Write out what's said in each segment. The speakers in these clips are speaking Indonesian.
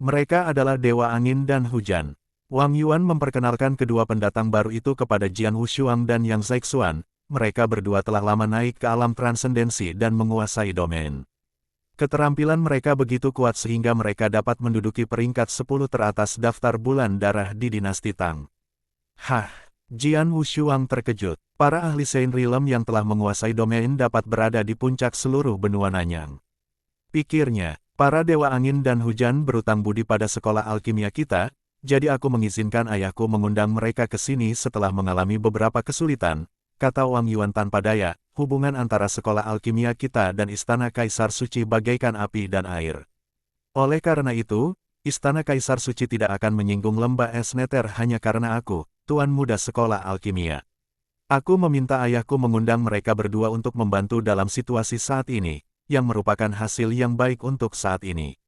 Mereka adalah Dewa Angin dan Hujan. Wang Yuan memperkenalkan kedua pendatang baru itu kepada Jian Wushuang dan Yang Zhaixuan. Mereka berdua telah lama naik ke alam transendensi dan menguasai domain. Keterampilan mereka begitu kuat sehingga mereka dapat menduduki peringkat 10 teratas daftar bulan darah di dinasti Tang. Hah, Jian Wushuang terkejut. Para ahli Sein Realm yang telah menguasai domain dapat berada di puncak seluruh benua Nanyang. Pikirnya, para Dewa Angin dan Hujan berutang budi pada sekolah alkimia kita, jadi aku mengizinkan ayahku mengundang mereka ke sini setelah mengalami beberapa kesulitan, kata Wang Yuan tanpa daya. Hubungan antara sekolah alkimia kita dan Istana Kaisar Suci bagaikan api dan air. Oleh karena itu, Istana Kaisar Suci tidak akan menyinggung lembah es Nether hanya karena aku, tuan muda sekolah alkimia. Aku meminta ayahku mengundang mereka berdua untuk membantu dalam situasi saat ini, yang merupakan hasil yang baik untuk saat ini.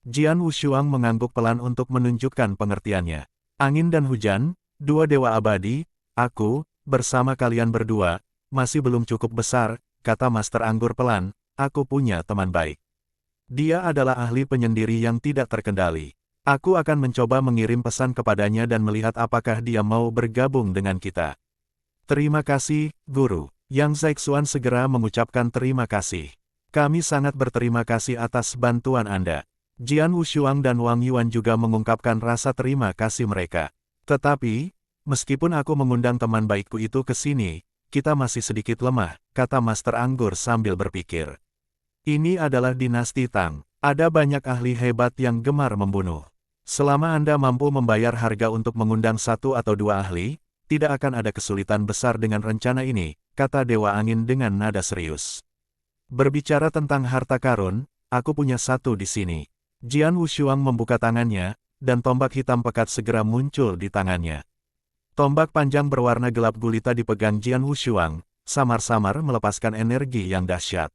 Jian Wushuang mengangguk pelan untuk menunjukkan pengertiannya. Angin dan hujan, dua dewa abadi, aku, bersama kalian berdua, masih belum cukup besar, kata Master Anggur pelan, aku punya teman baik. Dia adalah ahli penyendiri yang tidak terkendali. Aku akan mencoba mengirim pesan kepadanya dan melihat apakah dia mau bergabung dengan kita. Terima kasih, Guru. Yang Zhaixuan segera mengucapkan terima kasih. Kami sangat berterima kasih atas bantuan Anda. Jian Wushuang dan Wang Yuan juga mengungkapkan rasa terima kasih mereka. Tetapi, meskipun aku mengundang teman baikku itu ke sini, kita masih sedikit lemah, kata Master Anggur sambil berpikir. Ini adalah dinasti Tang. Ada banyak ahli hebat yang gemar membunuh. Selama Anda mampu membayar harga untuk mengundang satu atau dua ahli, tidak akan ada kesulitan besar dengan rencana ini, kata Dewa Angin dengan nada serius. Berbicara tentang harta karun, aku punya satu di sini. Jian Wushuang membuka tangannya, dan tombak hitam pekat segera muncul di tangannya. Tombak panjang berwarna gelap gulita dipegang Jian Wushuang, samar-samar melepaskan energi yang dahsyat.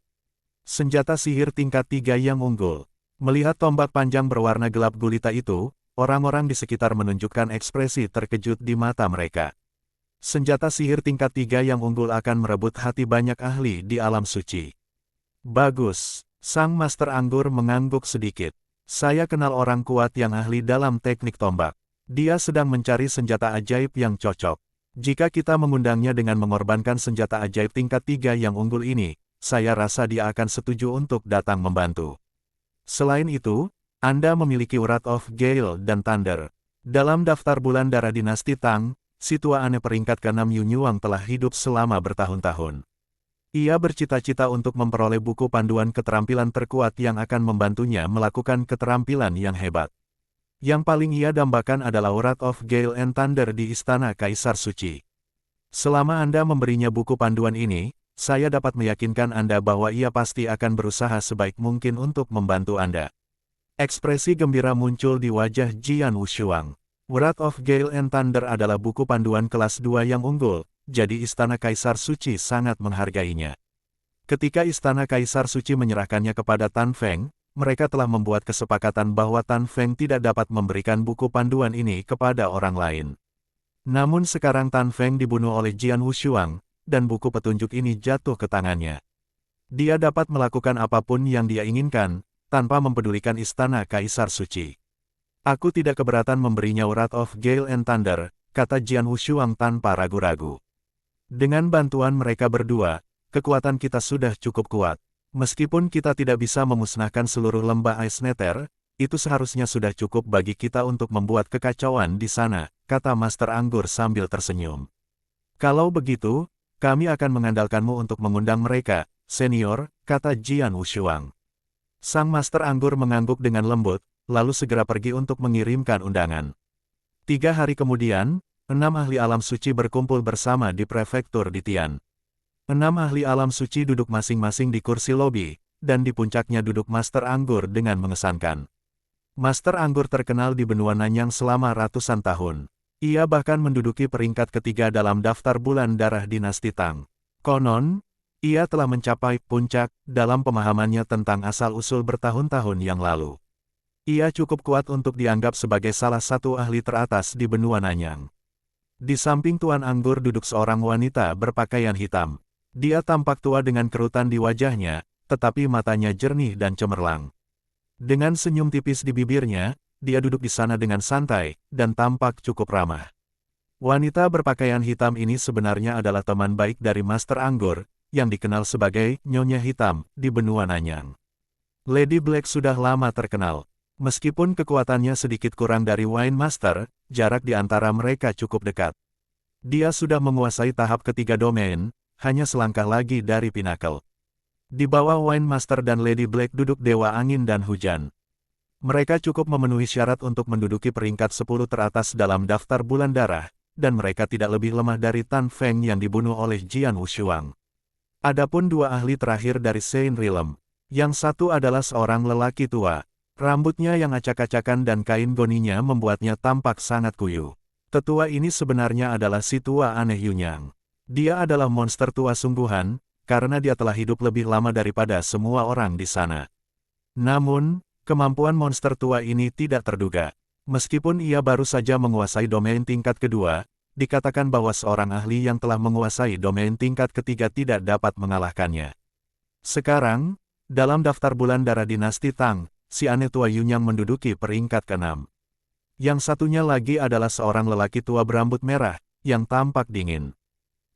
Senjata sihir tingkat 3 yang unggul. Melihat tombak panjang berwarna gelap gulita itu, orang-orang di sekitar menunjukkan ekspresi terkejut di mata mereka. Senjata sihir tingkat 3 yang unggul akan merebut hati banyak ahli di alam suci. Bagus, Sang Master Anggur mengangguk sedikit. Saya kenal orang kuat yang ahli dalam teknik tombak. Dia sedang mencari senjata ajaib yang cocok. Jika kita mengundangnya dengan mengorbankan senjata ajaib tingkat 3 yang unggul ini, saya rasa dia akan setuju untuk datang membantu. Selain itu, Anda memiliki Wrath of Gale dan Thunder. Dalam daftar bulan darah dinasti Tang, si tua aneh peringkat ke-6 Yunyuang telah hidup selama bertahun-tahun. Ia bercita-cita untuk memperoleh buku panduan keterampilan terkuat yang akan membantunya melakukan keterampilan yang hebat. Yang paling ia dambakan adalah Wrath of Gale and Thunder di Istana Kaisar Suci. Selama Anda memberinya buku panduan ini, saya dapat meyakinkan Anda bahwa ia pasti akan berusaha sebaik mungkin untuk membantu Anda. Ekspresi gembira muncul di wajah Jian Wushuang. Wrath of Gale and Thunder adalah buku panduan kelas 2 yang unggul, jadi Istana Kaisar Suci sangat menghargainya. Ketika Istana Kaisar Suci menyerahkannya kepada Tan Feng, mereka telah membuat kesepakatan bahwa Tan Feng tidak dapat memberikan buku panduan ini kepada orang lain. Namun sekarang Tan Feng dibunuh oleh Jian Wushuang, dan buku petunjuk ini jatuh ke tangannya. Dia dapat melakukan apapun yang dia inginkan, tanpa mempedulikan Istana Kaisar Suci. Aku tidak keberatan memberinya Wrath of Gale and Thunder, kata Jian Wushuang tanpa ragu-ragu. Dengan bantuan mereka berdua, kekuatan kita sudah cukup kuat. Meskipun kita tidak bisa memusnahkan seluruh lembah Ice Nether, itu seharusnya sudah cukup bagi kita untuk membuat kekacauan di sana, kata Master Anggur sambil tersenyum. Kalau begitu, kami akan mengandalkanmu untuk mengundang mereka, senior, kata Jian Wushuang. Sang Master Anggur mengangguk dengan lembut, lalu segera pergi untuk mengirimkan undangan. 3 hari kemudian, 6 ahli alam suci berkumpul bersama di prefektur di Tian. 6 ahli alam suci duduk masing-masing di kursi lobi, dan di puncaknya duduk Master Anggur dengan mengesankan. Master Anggur terkenal di benua Nanyang selama ratusan tahun. Ia bahkan menduduki peringkat ketiga dalam daftar bulan darah dinasti Tang. Konon, ia telah mencapai puncak dalam pemahamannya tentang asal-usul bertahun-tahun yang lalu. Ia cukup kuat untuk dianggap sebagai salah satu ahli teratas di benua Nanyang. Di samping Tuan Anggur duduk seorang wanita berpakaian hitam. Dia tampak tua dengan kerutan di wajahnya, tetapi matanya jernih dan cemerlang. Dengan senyum tipis di bibirnya, dia duduk di sana dengan santai, dan tampak cukup ramah. Wanita berpakaian hitam ini sebenarnya adalah teman baik dari Master Anggur, yang dikenal sebagai Nyonya Hitam di benua Nanyang. Lady Black sudah lama terkenal. Meskipun kekuatannya sedikit kurang dari Wine Master, jarak di antara mereka cukup dekat. Dia sudah menguasai tahap ketiga domain, hanya selangkah lagi dari Pinnacle. Di bawah Wine Master dan Lady Black duduk Dewa Angin dan Hujan. Mereka cukup memenuhi syarat untuk menduduki peringkat 10 teratas dalam daftar bulan darah, dan mereka tidak lebih lemah dari Tan Feng yang dibunuh oleh Jian Wushuang. Adapun dua ahli terakhir dari Saint Realm, yang satu adalah seorang lelaki tua, rambutnya yang acak-acakan dan kain goninya membuatnya tampak sangat kuyu. Tetua ini sebenarnya adalah si tua aneh Yunyang. Dia adalah monster tua sungguhan, karena dia telah hidup lebih lama daripada semua orang di sana. Namun, kemampuan monster tua ini tidak terduga. Meskipun ia baru saja menguasai domain tingkat kedua, dikatakan bahwa seorang ahli yang telah menguasai domain tingkat ketiga tidak dapat mengalahkannya. Sekarang, dalam daftar bulan darah dinasti Tang, si aneh tua Yunyang menduduki peringkat ke-6. Yang satunya lagi adalah seorang lelaki tua berambut merah, yang tampak dingin.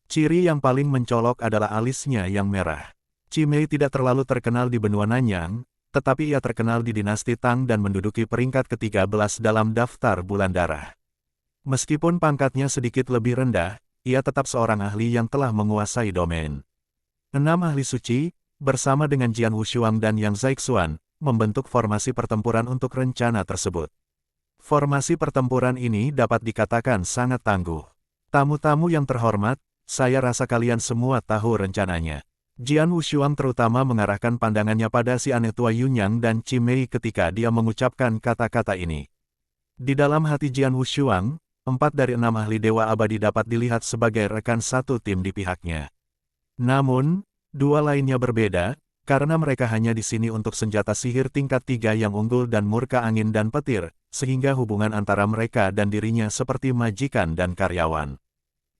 Ciri yang paling mencolok adalah alisnya yang merah. Cimei tidak terlalu terkenal di benua Nanyang, tetapi ia terkenal di dinasti Tang dan menduduki peringkat ke-13 dalam daftar bulan darah. Meskipun pangkatnya sedikit lebih rendah, ia tetap seorang ahli yang telah menguasai domain. 6 ahli suci, bersama dengan Jian Wushuang dan Yang Zaixuan, membentuk formasi pertempuran untuk rencana tersebut. Formasi pertempuran ini dapat dikatakan sangat tangguh. Tamu-tamu yang terhormat, saya rasa kalian semua tahu rencananya. Jian Wushuang terutama mengarahkan pandangannya pada si aneh tua Yunyang dan Cimei ketika dia mengucapkan kata-kata ini. Di dalam hati Jian Wushuang, 4 dari 6 ahli Dewa Abadi dapat dilihat sebagai rekan satu tim di pihaknya. Namun, 2 lainnya berbeda, karena mereka hanya di sini untuk senjata sihir tingkat 3 yang unggul dan murka angin dan petir, sehingga hubungan antara mereka dan dirinya seperti majikan dan karyawan.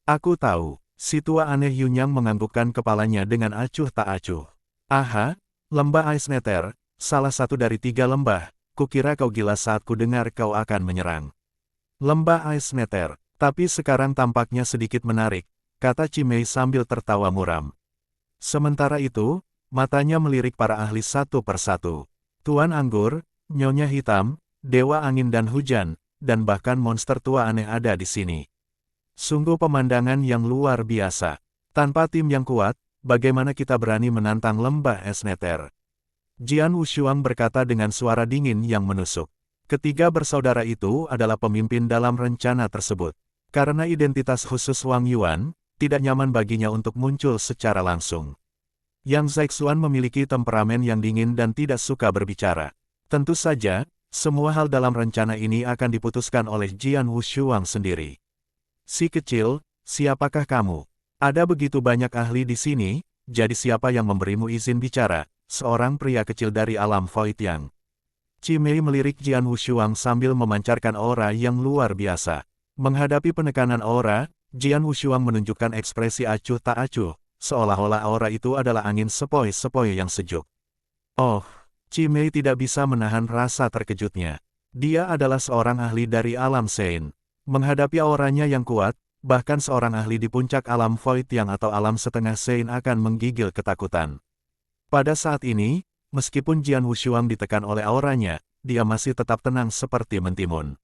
Aku tahu, si tua aneh Yunyang menganggukkan kepalanya dengan acuh tak acuh. Aha, lembah Ice Nether, salah satu dari 3 lembah, kukira kau gila saat ku dengar kau akan menyerang. Lembah Ice Nether, tapi sekarang tampaknya sedikit menarik, kata Cimei sambil tertawa muram. Sementara itu, matanya melirik para ahli satu persatu. Tuan Anggur, Nyonya Hitam, Dewa Angin dan Hujan, dan bahkan monster tua aneh ada di sini. Sungguh pemandangan yang luar biasa. Tanpa tim yang kuat, bagaimana kita berani menantang lembah Ice Nether? Jian Wushuang berkata dengan suara dingin yang menusuk. Ketiga bersaudara itu adalah pemimpin dalam rencana tersebut. Karena identitas khusus Wang Yuan, tidak nyaman baginya untuk muncul secara langsung. Yang Zaixuan memiliki temperamen yang dingin dan tidak suka berbicara. Tentu saja, semua hal dalam rencana ini akan diputuskan oleh Jian Wushuang sendiri. Si kecil, siapakah kamu? Ada begitu banyak ahli di sini, jadi siapa yang memberimu izin bicara? Seorang pria kecil dari alam Void yang. Cimei melirik Jian Wushuang sambil memancarkan aura yang luar biasa. Menghadapi penekanan aura, Jian Wushuang menunjukkan ekspresi acuh tak acuh, seolah-olah aura itu adalah angin sepoi-sepoi yang sejuk. Oh, Cimei tidak bisa menahan rasa terkejutnya. Dia adalah seorang ahli dari alam Sein. Menghadapi auranya yang kuat, bahkan seorang ahli di puncak alam Void yang atau alam setengah Sein akan menggigil ketakutan. Pada saat ini, meskipun Jian Wushuang ditekan oleh auranya, dia masih tetap tenang seperti mentimun.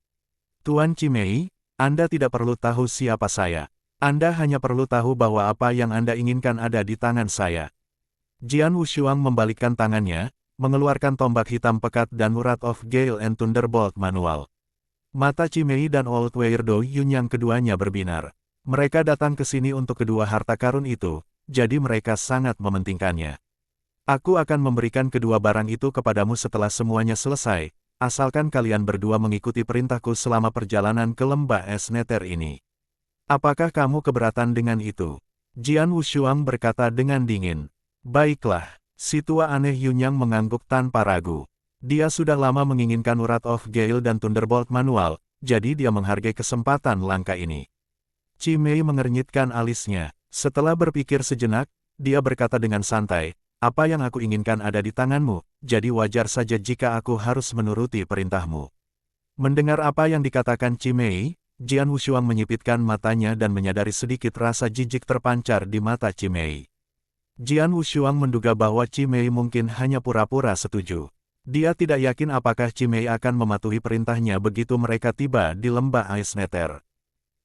Tuan Cimei, Anda tidak perlu tahu siapa saya. Anda hanya perlu tahu bahwa apa yang Anda inginkan ada di tangan saya. Jian Wushuang membalikkan tangannya, mengeluarkan tombak hitam pekat dan Wrath of Gale and Thunderbolt manual. Mata Cimei dan Old Weirdo Yunyang keduanya berbinar. Mereka datang ke sini untuk kedua harta karun itu, jadi mereka sangat mementingkannya. Aku akan memberikan kedua barang itu kepadamu setelah semuanya selesai, asalkan kalian berdua mengikuti perintahku selama perjalanan ke lembah Ice Nether ini. Apakah kamu keberatan dengan itu? Jian Wushuang berkata dengan dingin. Baiklah, si tua aneh Yunyang mengangguk tanpa ragu. Dia sudah lama menginginkan Wrath of Gale dan Thunderbolt manual, jadi dia menghargai kesempatan langka ini. Cimei mengernyitkan alisnya. Setelah berpikir sejenak, dia berkata dengan santai, apa yang aku inginkan ada di tanganmu, jadi wajar saja jika aku harus menuruti perintahmu. Mendengar apa yang dikatakan Chimei, Jian Wushuang menyipitkan matanya dan menyadari sedikit rasa jijik terpancar di mata Chimei. Jian Wushuang menduga bahwa Chimei mungkin hanya pura-pura setuju. Dia tidak yakin apakah Chimei akan mematuhi perintahnya begitu mereka tiba di lembah Ais Nether.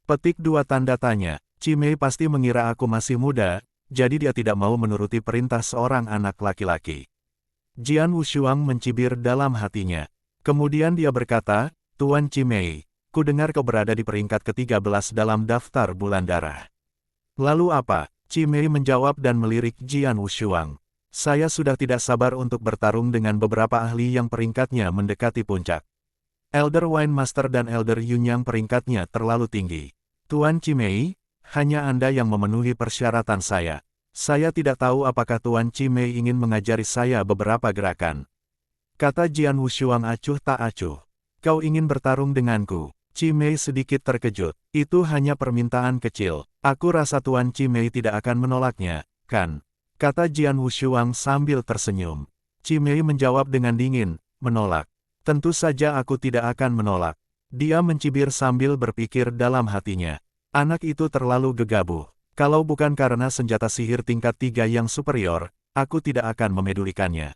Petik 2 tanda tanya, Chimei pasti mengira aku masih muda, jadi dia tidak mau menuruti perintah seorang anak laki-laki. Jian Wushuang mencibir dalam hatinya. Kemudian dia berkata, Tuan Chimei, ku dengar kau berada di peringkat ke-13 dalam daftar bulan darah. Lalu apa? Chimei menjawab dan melirik Jian Wushuang. Saya sudah tidak sabar untuk bertarung dengan beberapa ahli yang peringkatnya mendekati puncak. Elder Wine Master dan Elder Yunyang peringkatnya terlalu tinggi. Tuan Chimei, hanya Anda yang memenuhi persyaratan saya. Saya tidak tahu apakah Tuan Chimei ingin mengajari saya beberapa gerakan. Kata Jian Wushuang acuh tak acuh. Kau ingin bertarung denganku? Chimei sedikit terkejut. Itu hanya permintaan kecil. Aku rasa Tuan Chimei tidak akan menolaknya, kan? Kata Jian Wushuang sambil tersenyum. Chimei menjawab dengan dingin, menolak. Tentu saja aku tidak akan menolak. Dia mencibir sambil berpikir dalam hatinya. Anak itu terlalu gegabah. Kalau bukan karena senjata sihir tingkat 3 yang superior, aku tidak akan memedulikannya.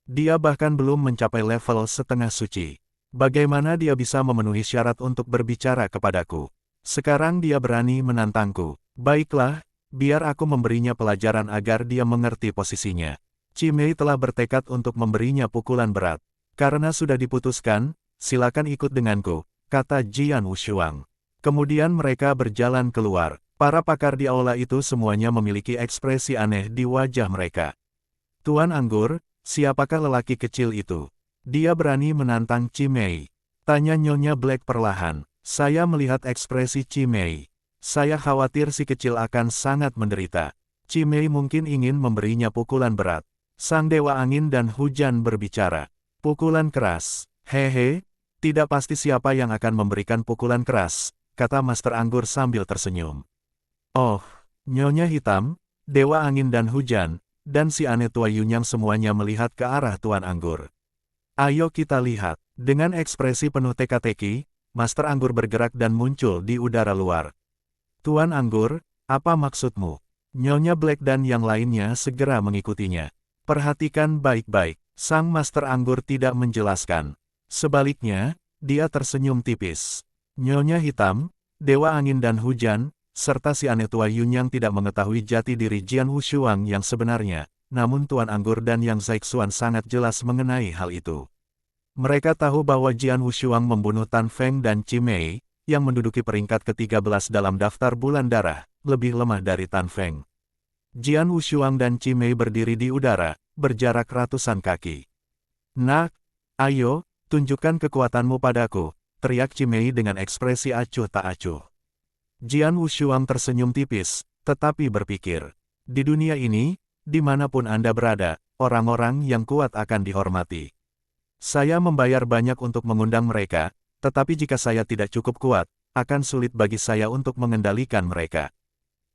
Dia bahkan belum mencapai level setengah suci. Bagaimana dia bisa memenuhi syarat untuk berbicara kepadaku? Sekarang dia berani menantangku. Baiklah, biar aku memberinya pelajaran agar dia mengerti posisinya. Chimei telah bertekad untuk memberinya pukulan berat. Karena sudah diputuskan, silakan ikut denganku, kata Jian Wushuang. Kemudian mereka berjalan keluar. Para pakar di aula itu semuanya memiliki ekspresi aneh di wajah mereka. Tuan Anggur, siapakah lelaki kecil itu? Dia berani menantang Chimei. Tanya Nyonya Black perlahan. Saya melihat ekspresi Chimei. Saya khawatir si kecil akan sangat menderita. Chimei mungkin ingin memberinya pukulan berat. Sang Dewa Angin dan Hujan berbicara. Pukulan keras. Hehe, tidak pasti siapa yang akan memberikan pukulan keras, kata Master Anggur sambil tersenyum. Oh, Nyonya Hitam, Dewa Angin dan Hujan, dan si aneh tua Yunyang semuanya melihat ke arah Tuan Anggur. Ayo kita lihat. Dengan ekspresi penuh teka-teki, Master Anggur bergerak dan muncul di udara luar. Tuan Anggur, apa maksudmu? Nyonya Black dan yang lainnya segera mengikutinya. Perhatikan baik-baik, sang Master Anggur tidak menjelaskan. Sebaliknya, dia tersenyum tipis. Nyonya Hitam, Dewa Angin dan Hujan, serta si aneh tua Yunyang tidak mengetahui jati diri Jian Wushuang yang sebenarnya, namun Tuan Anggur dan Yang Zaixuan sangat jelas mengenai hal itu. Mereka tahu bahwa Jian Wushuang membunuh Tan Feng dan Chimei, yang menduduki peringkat ke-13 dalam daftar bulan darah, lebih lemah dari Tan Feng. Jian Wushuang dan Chimei berdiri di udara, berjarak ratusan kaki. Nak, ayo, tunjukkan kekuatanmu padaku, teriak Chimei dengan ekspresi acuh tak acuh. Jian Wushuang tersenyum tipis, tetapi berpikir, di dunia ini, dimanapun Anda berada, orang-orang yang kuat akan dihormati. Saya membayar banyak untuk mengundang mereka, tetapi jika saya tidak cukup kuat, akan sulit bagi saya untuk mengendalikan mereka.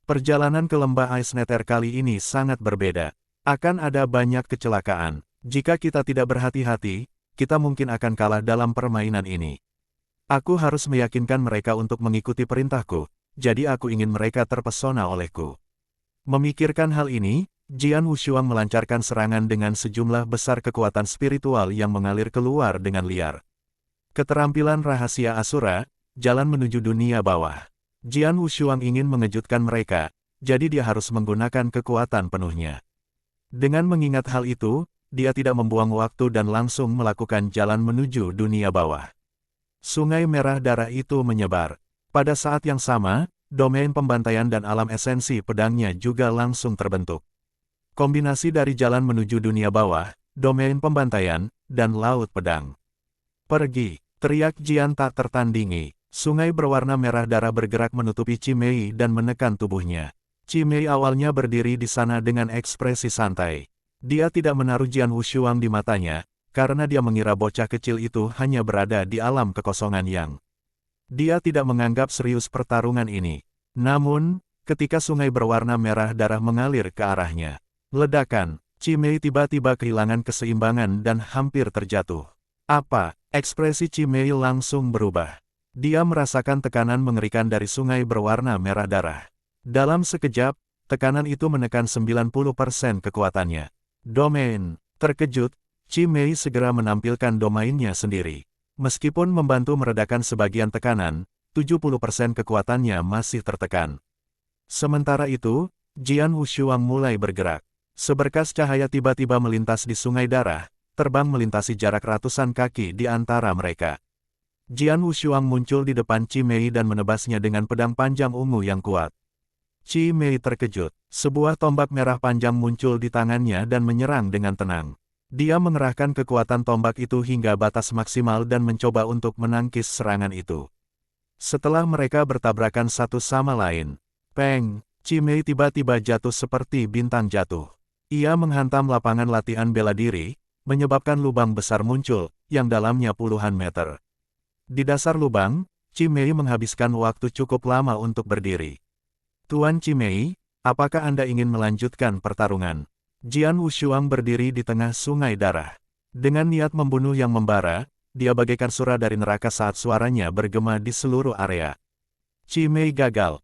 Perjalanan ke lembah Ais Nether kali ini sangat berbeda. Akan ada banyak kecelakaan. Jika kita tidak berhati-hati, kita mungkin akan kalah dalam permainan ini. Aku harus meyakinkan mereka untuk mengikuti perintahku, jadi aku ingin mereka terpesona olehku. Memikirkan hal ini, Jian Wushuang melancarkan serangan dengan sejumlah besar kekuatan spiritual yang mengalir keluar dengan liar. Keterampilan rahasia Asura, jalan menuju dunia bawah. Jian Wushuang ingin mengejutkan mereka, jadi dia harus menggunakan kekuatan penuhnya. Dengan mengingat hal itu, dia tidak membuang waktu dan langsung melakukan jalan menuju dunia bawah. Sungai merah darah itu menyebar. Pada saat yang sama, domain pembantaian dan alam esensi pedangnya juga langsung terbentuk. Kombinasi dari jalan menuju dunia bawah, domain pembantaian, dan laut pedang. Pergi, teriak Jian tak tertandingi. Sungai berwarna merah darah bergerak menutupi Chimei dan menekan tubuhnya. Chimei awalnya berdiri di sana dengan ekspresi santai. Dia tidak menaruh Jian Wushuang di matanya, karena dia mengira bocah kecil itu hanya berada di alam kekosongan yang. Dia tidak menganggap serius pertarungan ini. Namun, ketika sungai berwarna merah darah mengalir ke arahnya. Ledakan, Chimei tiba-tiba kehilangan keseimbangan dan hampir terjatuh. Apa? Ekspresi Chimei langsung berubah. Dia merasakan tekanan mengerikan dari sungai berwarna merah darah. Dalam sekejap, tekanan itu menekan 90% kekuatannya. Domain. Terkejut, Chimei segera menampilkan domainnya sendiri. Meskipun membantu meredakan sebagian tekanan, 70% kekuatannya masih tertekan. Sementara itu, Jian Wushuang mulai bergerak. Seberkas cahaya tiba-tiba melintas di sungai darah, terbang melintasi jarak ratusan kaki di antara mereka. Jian Wushuang muncul di depan Chimei dan menebasnya dengan pedang panjang ungu yang kuat. Chimei terkejut. Sebuah tombak merah panjang muncul di tangannya dan menyerang dengan tenang. Dia mengerahkan kekuatan tombak itu hingga batas maksimal dan mencoba untuk menangkis serangan itu. Setelah mereka bertabrakan satu sama lain, Peng, Chimei tiba-tiba jatuh seperti bintang jatuh. Ia menghantam lapangan latihan bela diri, menyebabkan lubang besar muncul, yang dalamnya puluhan meter. Di dasar lubang, Chimei menghabiskan waktu cukup lama untuk berdiri. Tuan Chimei, apakah Anda ingin melanjutkan pertarungan? Jian Wushuang berdiri di tengah sungai darah. Dengan niat membunuh yang membara, dia bagaikan surah dari neraka saat suaranya bergema di seluruh area. Chimei gagal.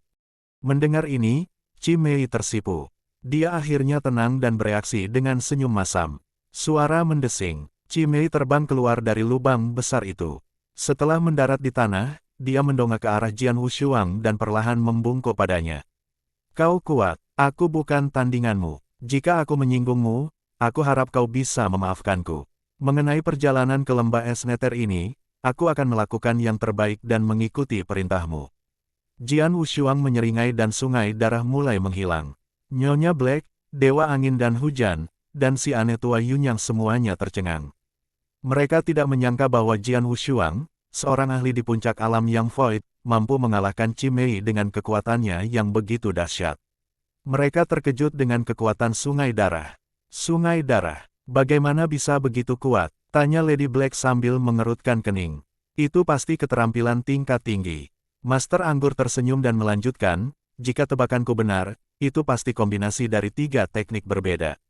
Mendengar ini, Chimei tersipu. Dia akhirnya tenang dan bereaksi dengan senyum masam. Suara mendesing. Chimei terbang keluar dari lubang besar itu. Setelah mendarat di tanah, dia mendongak ke arah Jian Wushuang dan perlahan membungkuk padanya. Kau kuat, aku bukan tandinganmu. Jika aku menyinggungmu, aku harap kau bisa memaafkanku. Mengenai perjalanan ke lembah es neter ini, aku akan melakukan yang terbaik dan mengikuti perintahmu. Jian Wushuang menyeringai dan sungai darah mulai menghilang. Nyonya Black, Dewa Angin dan Hujan, dan si aneh tua Yunyang semuanya tercengang. Mereka tidak menyangka bahwa Jian Wushuang, seorang ahli di puncak alam yang void, mampu mengalahkan Chimei dengan kekuatannya yang begitu dahsyat. Mereka terkejut dengan kekuatan sungai darah. Sungai darah, bagaimana bisa begitu kuat? Tanya Lady Black sambil mengerutkan kening. Itu pasti keterampilan tingkat tinggi. Master Anggur tersenyum dan melanjutkan, jika tebakanku benar, itu pasti kombinasi dari 3 teknik berbeda.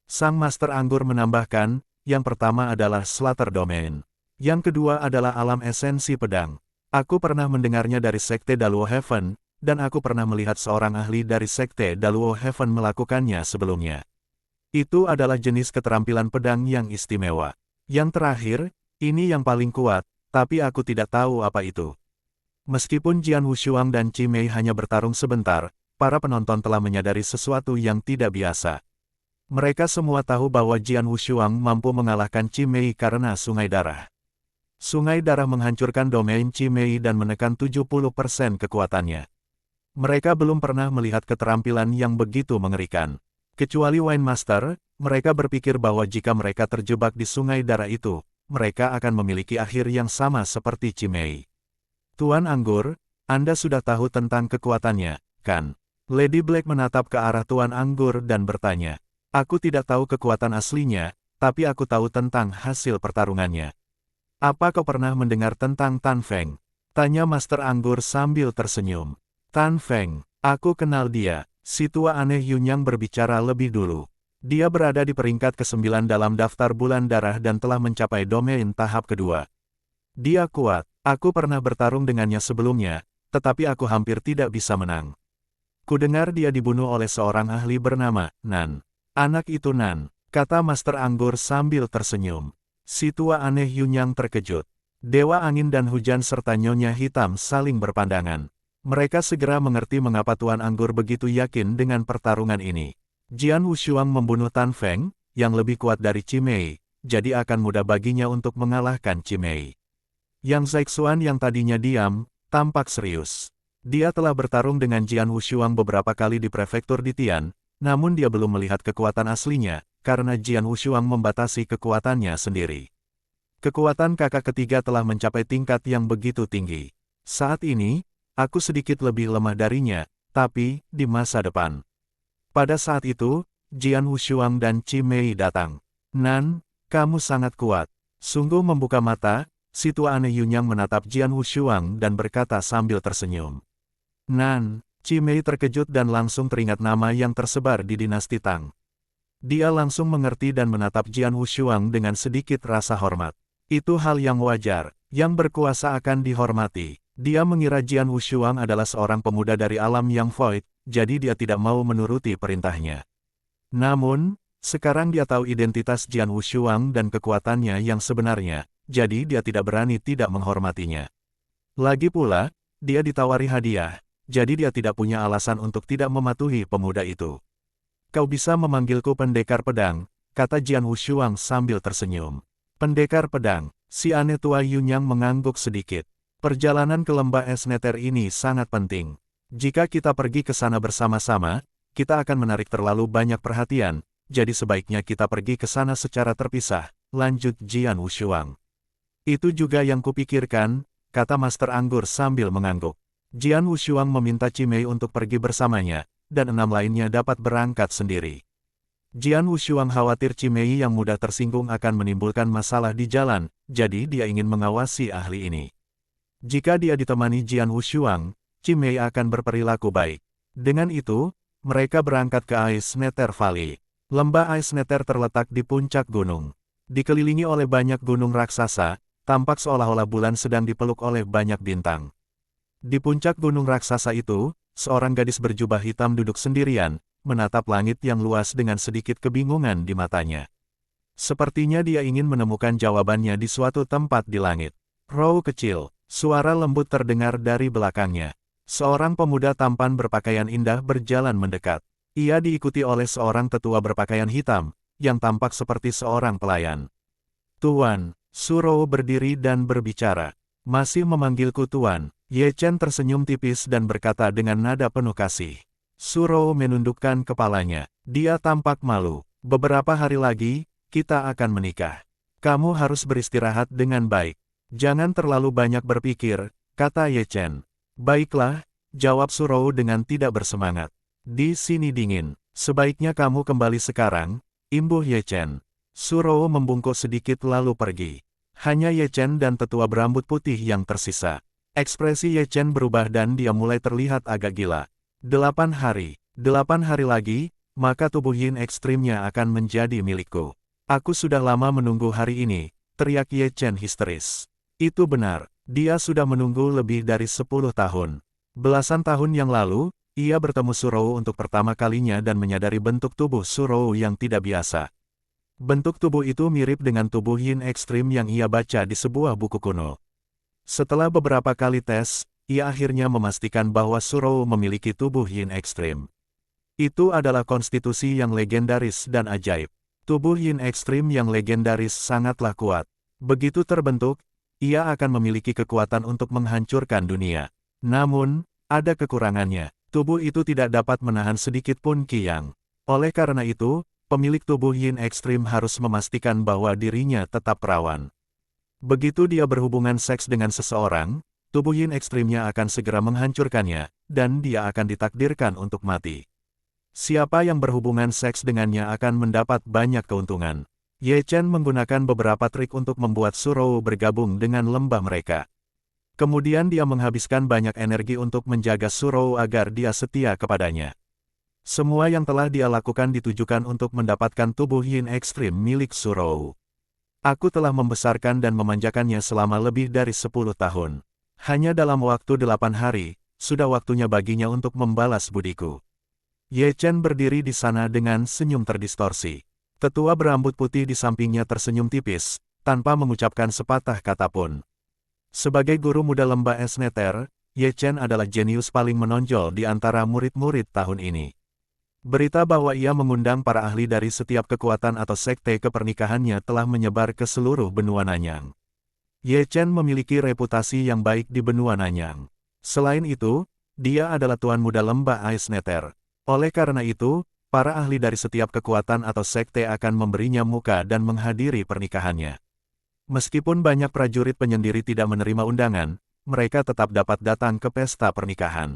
Sang Master Anggur menambahkan, yang pertama adalah Slaughter Domain. Yang kedua adalah alam esensi pedang. Aku pernah mendengarnya dari Sekte Daluo Heaven, dan aku pernah melihat seorang ahli dari Sekte Daluo Heaven melakukannya sebelumnya. Itu adalah jenis keterampilan pedang yang istimewa. Yang terakhir, ini yang paling kuat, tapi aku tidak tahu apa itu. Meskipun Jian Wushuang dan Chimei hanya bertarung sebentar, para penonton telah menyadari sesuatu yang tidak biasa. Mereka semua tahu bahwa Jian Wushuang mampu mengalahkan Chimei karena sungai darah. Sungai darah menghancurkan domain Chimei dan menekan 70% kekuatannya. Mereka belum pernah melihat keterampilan yang begitu mengerikan. Kecuali Wine Master, mereka berpikir bahwa jika mereka terjebak di sungai darah itu, mereka akan memiliki akhir yang sama seperti Chimei. Tuan Anggur, Anda sudah tahu tentang kekuatannya, kan? Lady Black menatap ke arah Tuan Anggur dan bertanya. Aku tidak tahu kekuatan aslinya, tapi aku tahu tentang hasil pertarungannya. Apa kau pernah mendengar tentang Tan Feng? Tanya Master Anggur sambil tersenyum. Tan Feng, aku kenal dia. Si tua aneh Yunyang berbicara lebih dulu. Dia berada di peringkat ke-9 dalam daftar bulan darah dan telah mencapai domain tahap kedua. Dia kuat, aku pernah bertarung dengannya sebelumnya, tetapi aku hampir tidak bisa menang. Kudengar dia dibunuh oleh seorang ahli bernama Nan. Anak itu Nan, kata Master Anggur sambil tersenyum. Si tua aneh Yunyang terkejut. Dewa Angin dan Hujan serta Nyonya Hitam saling berpandangan. Mereka segera mengerti mengapa Tuan Anggur begitu yakin dengan pertarungan ini. Jian Wushuang membunuh Tan Feng, yang lebih kuat dari Chimei, jadi akan mudah baginya untuk mengalahkan Chimei. Yang Zhaixuan yang tadinya diam, tampak serius. Dia telah bertarung dengan Jian Wushuang beberapa kali di prefektur di Tian, namun dia belum melihat kekuatan aslinya, karena Jian Wushuang membatasi kekuatannya sendiri. Kekuatan kakak ketiga telah mencapai tingkat yang begitu tinggi. Saat ini, aku sedikit lebih lemah darinya, tapi di masa depan. Pada saat itu, Jian Wushuang dan Chimei datang. Nan, kamu sangat kuat. Sungguh membuka mata, si tua aneh Yunyang menatap Jian Wushuang dan berkata sambil tersenyum. Nan, Chimei terkejut dan langsung teringat nama yang tersebar di dinasti Tang. Dia langsung mengerti dan menatap Jian Wushuang dengan sedikit rasa hormat. Itu hal yang wajar, yang berkuasa akan dihormati. Dia mengira Jian Wushuang adalah seorang pemuda dari alam yang void, jadi dia tidak mau menuruti perintahnya. Namun, sekarang dia tahu identitas Jian Wushuang dan kekuatannya yang sebenarnya, jadi dia tidak berani tidak menghormatinya. Lagi pula, dia ditawari hadiah, jadi dia tidak punya alasan untuk tidak mematuhi pemuda itu. Kau bisa memanggilku pendekar pedang, kata Jian Wushuang sambil tersenyum. Pendekar pedang, si aneh tua Yunyang mengangguk sedikit. Perjalanan ke lembah es neter ini sangat penting. Jika kita pergi ke sana bersama-sama, kita akan menarik terlalu banyak perhatian, jadi sebaiknya kita pergi ke sana secara terpisah, lanjut Jian Wushuang. Itu juga yang kupikirkan, kata Master Anggur sambil mengangguk. Jian Wushuang meminta Cimei untuk pergi bersamanya, dan 6 lainnya dapat berangkat sendiri. Jian Wushuang khawatir Cimei yang mudah tersinggung akan menimbulkan masalah di jalan, jadi dia ingin mengawasi ahli ini. Jika dia ditemani Jian Wushuang, Cimei akan berperilaku baik. Dengan itu, mereka berangkat ke Ice Nether Valley. Lembah Ice Nether terletak di puncak gunung. Dikelilingi oleh banyak gunung raksasa, tampak seolah-olah bulan sedang dipeluk oleh banyak bintang. Di puncak gunung raksasa itu, seorang gadis berjubah hitam duduk sendirian, menatap langit yang luas dengan sedikit kebingungan di matanya. Sepertinya dia ingin menemukan jawabannya di suatu tempat di langit. Row kecil. Suara lembut terdengar dari belakangnya. Seorang pemuda tampan berpakaian indah berjalan mendekat. Ia diikuti oleh seorang tetua berpakaian hitam, yang tampak seperti seorang pelayan. Tuan, Suro berdiri dan berbicara. Masih memanggilku Tuan. Ye Chen tersenyum tipis dan berkata dengan nada penuh kasih. Suro menundukkan kepalanya. Dia tampak malu. Beberapa hari lagi, kita akan menikah. Kamu harus beristirahat dengan baik. Jangan terlalu banyak berpikir, kata Ye Chen. Baiklah, jawab Suro dengan tidak bersemangat. Di sini dingin, sebaiknya kamu kembali sekarang, imbuh Ye Chen. Suro membungkuk sedikit lalu pergi. Hanya Ye Chen dan tetua berambut putih yang tersisa. Ekspresi Ye Chen berubah dan dia mulai terlihat agak gila. 8 hari lagi, maka tubuh Yin ekstrimnya akan menjadi milikku. Aku sudah lama menunggu hari ini, teriak Ye Chen histeris. Itu benar, dia sudah menunggu lebih dari 10 tahun. Belasan tahun yang lalu, ia bertemu Suro untuk pertama kalinya dan menyadari bentuk tubuh Suro yang tidak biasa. Bentuk tubuh itu mirip dengan tubuh Yin ekstrim yang ia baca di sebuah buku kuno. Setelah beberapa kali tes, ia akhirnya memastikan bahwa Suro memiliki tubuh Yin ekstrim. Itu adalah konstitusi yang legendaris dan ajaib. Tubuh Yin ekstrim yang legendaris sangatlah kuat. Begitu terbentuk, ia akan memiliki kekuatan untuk menghancurkan dunia. Namun, ada kekurangannya. Tubuh itu tidak dapat menahan sedikit pun Qiyang. Oleh karena itu, pemilik tubuh Yin ekstrim harus memastikan bahwa dirinya tetap perawan. Begitu dia berhubungan seks dengan seseorang, tubuh Yin ekstrimnya akan segera menghancurkannya, dan dia akan ditakdirkan untuk mati. Siapa yang berhubungan seks dengannya akan mendapat banyak keuntungan. Ye Chen menggunakan beberapa trik untuk membuat Suro bergabung dengan lembah mereka. Kemudian dia menghabiskan banyak energi untuk menjaga Suro agar dia setia kepadanya. Semua yang telah dia lakukan ditujukan untuk mendapatkan tubuh Yin ekstrim milik Suro. Aku telah membesarkan dan memanjakannya selama lebih dari 10 tahun. Hanya dalam waktu 8 hari, sudah waktunya baginya untuk membalas budiku. Ye Chen berdiri di sana dengan senyum terdistorsi. Tetua berambut putih di sampingnya tersenyum tipis, tanpa mengucapkan sepatah kata pun. Sebagai guru muda lembah es neter, Ye Chen adalah jenius paling menonjol di antara murid-murid tahun ini. Berita bahwa ia mengundang para ahli dari setiap kekuatan atau sekte ke pernikahannya telah menyebar ke seluruh benua Nanyang. Ye Chen memiliki reputasi yang baik di benua Nanyang. Selain itu, dia adalah tuan muda lembah Ice Nether. Oleh karena itu, para ahli dari setiap kekuatan atau sekte akan memberinya muka dan menghadiri pernikahannya. Meskipun banyak prajurit penyendiri tidak menerima undangan, mereka tetap dapat datang ke pesta pernikahan.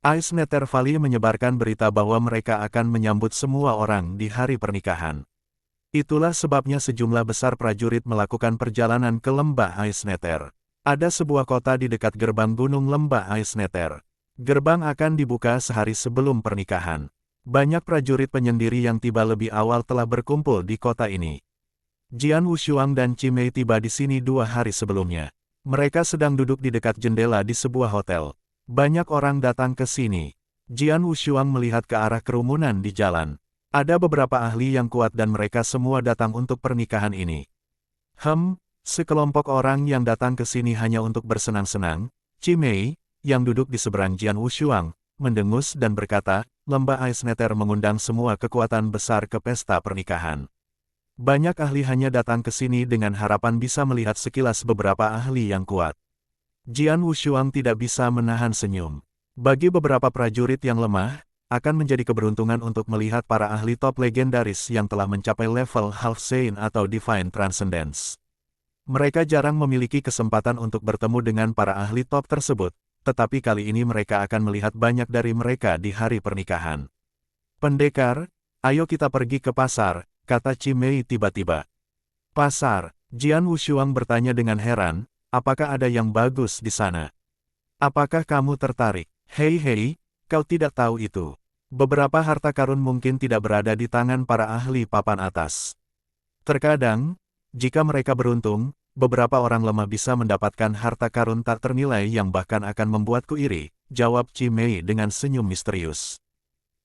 Ice Nether Valley menyebarkan berita bahwa mereka akan menyambut semua orang di hari pernikahan. Itulah sebabnya sejumlah besar prajurit melakukan perjalanan ke lembah Ice Nether. Ada sebuah kota di dekat gerbang gunung lembah Ice Nether. Gerbang akan dibuka sehari sebelum pernikahan. Banyak prajurit penyendiri yang tiba lebih awal telah berkumpul di kota ini. Jian Wushuang dan Qimei tiba di sini 2 hari sebelumnya. Mereka sedang duduk di dekat jendela di sebuah hotel. Banyak orang datang ke sini. Jian Wushuang melihat ke arah kerumunan di jalan. Ada beberapa ahli yang kuat dan mereka semua datang untuk pernikahan ini. Sekelompok orang yang datang ke sini hanya untuk bersenang-senang. Qimei, yang duduk di seberang Jian Wushuang, mendengus dan berkata, lembah Eisneter mengundang semua kekuatan besar ke pesta pernikahan. Banyak ahli hanya datang ke sini dengan harapan bisa melihat sekilas beberapa ahli yang kuat. Jian Wushuang tidak bisa menahan senyum. Bagi beberapa prajurit yang lemah, akan menjadi keberuntungan untuk melihat para ahli top legendaris yang telah mencapai level Half Saint atau Divine Transcendence. Mereka jarang memiliki kesempatan untuk bertemu dengan para ahli top tersebut, tetapi kali ini mereka akan melihat banyak dari mereka di hari pernikahan. Pendekar, ayo kita pergi ke pasar, kata Qimei tiba-tiba. Pasar, Jian Wushuang bertanya dengan heran, apakah ada yang bagus di sana? Apakah kamu tertarik? Hei, kau tidak tahu itu. Beberapa harta karun mungkin tidak berada di tangan para ahli papan atas. Terkadang, jika mereka beruntung, beberapa orang lemah bisa mendapatkan harta karun tak ternilai yang bahkan akan membuatku iri, jawab Qimei dengan senyum misterius.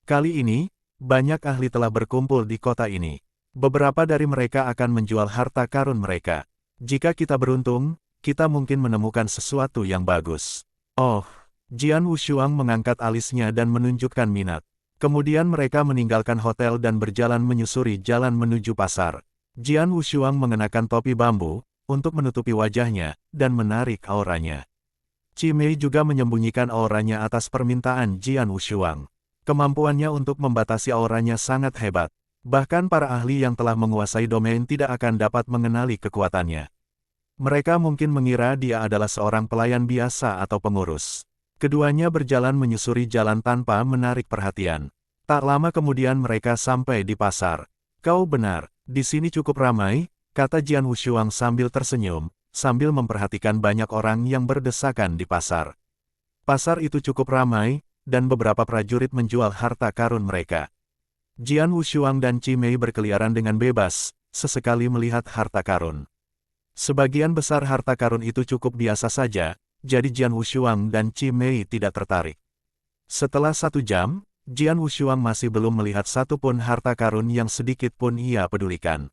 Kali ini, banyak ahli telah berkumpul di kota ini. Beberapa dari mereka akan menjual harta karun mereka. Jika kita beruntung, kita mungkin menemukan sesuatu yang bagus. Oh, Jian Wushuang mengangkat alisnya dan menunjukkan minat. Kemudian mereka meninggalkan hotel dan berjalan menyusuri jalan menuju pasar. Jian Wushuang mengenakan topi bambu, untuk menutupi wajahnya, dan menarik auranya. Qimei juga menyembunyikan auranya atas permintaan Jian Wushuang. Kemampuannya untuk membatasi auranya sangat hebat. Bahkan para ahli yang telah menguasai domain tidak akan dapat mengenali kekuatannya. Mereka mungkin mengira dia adalah seorang pelayan biasa atau pengurus. Keduanya berjalan menyusuri jalan tanpa menarik perhatian. Tak lama kemudian mereka sampai di pasar. Kau benar, di sini cukup ramai, kata Jian Wushuang sambil tersenyum, sambil memperhatikan banyak orang yang berdesakan di pasar. Pasar itu cukup ramai, dan beberapa prajurit menjual harta karun mereka. Jian Wushuang dan Qimei berkeliaran dengan bebas, sesekali melihat harta karun. Sebagian besar harta karun itu cukup biasa saja, jadi Jian Wushuang dan Qimei tidak tertarik. Setelah 1 jam, Jian Wushuang masih belum melihat satu pun harta karun yang sedikit pun ia pedulikan.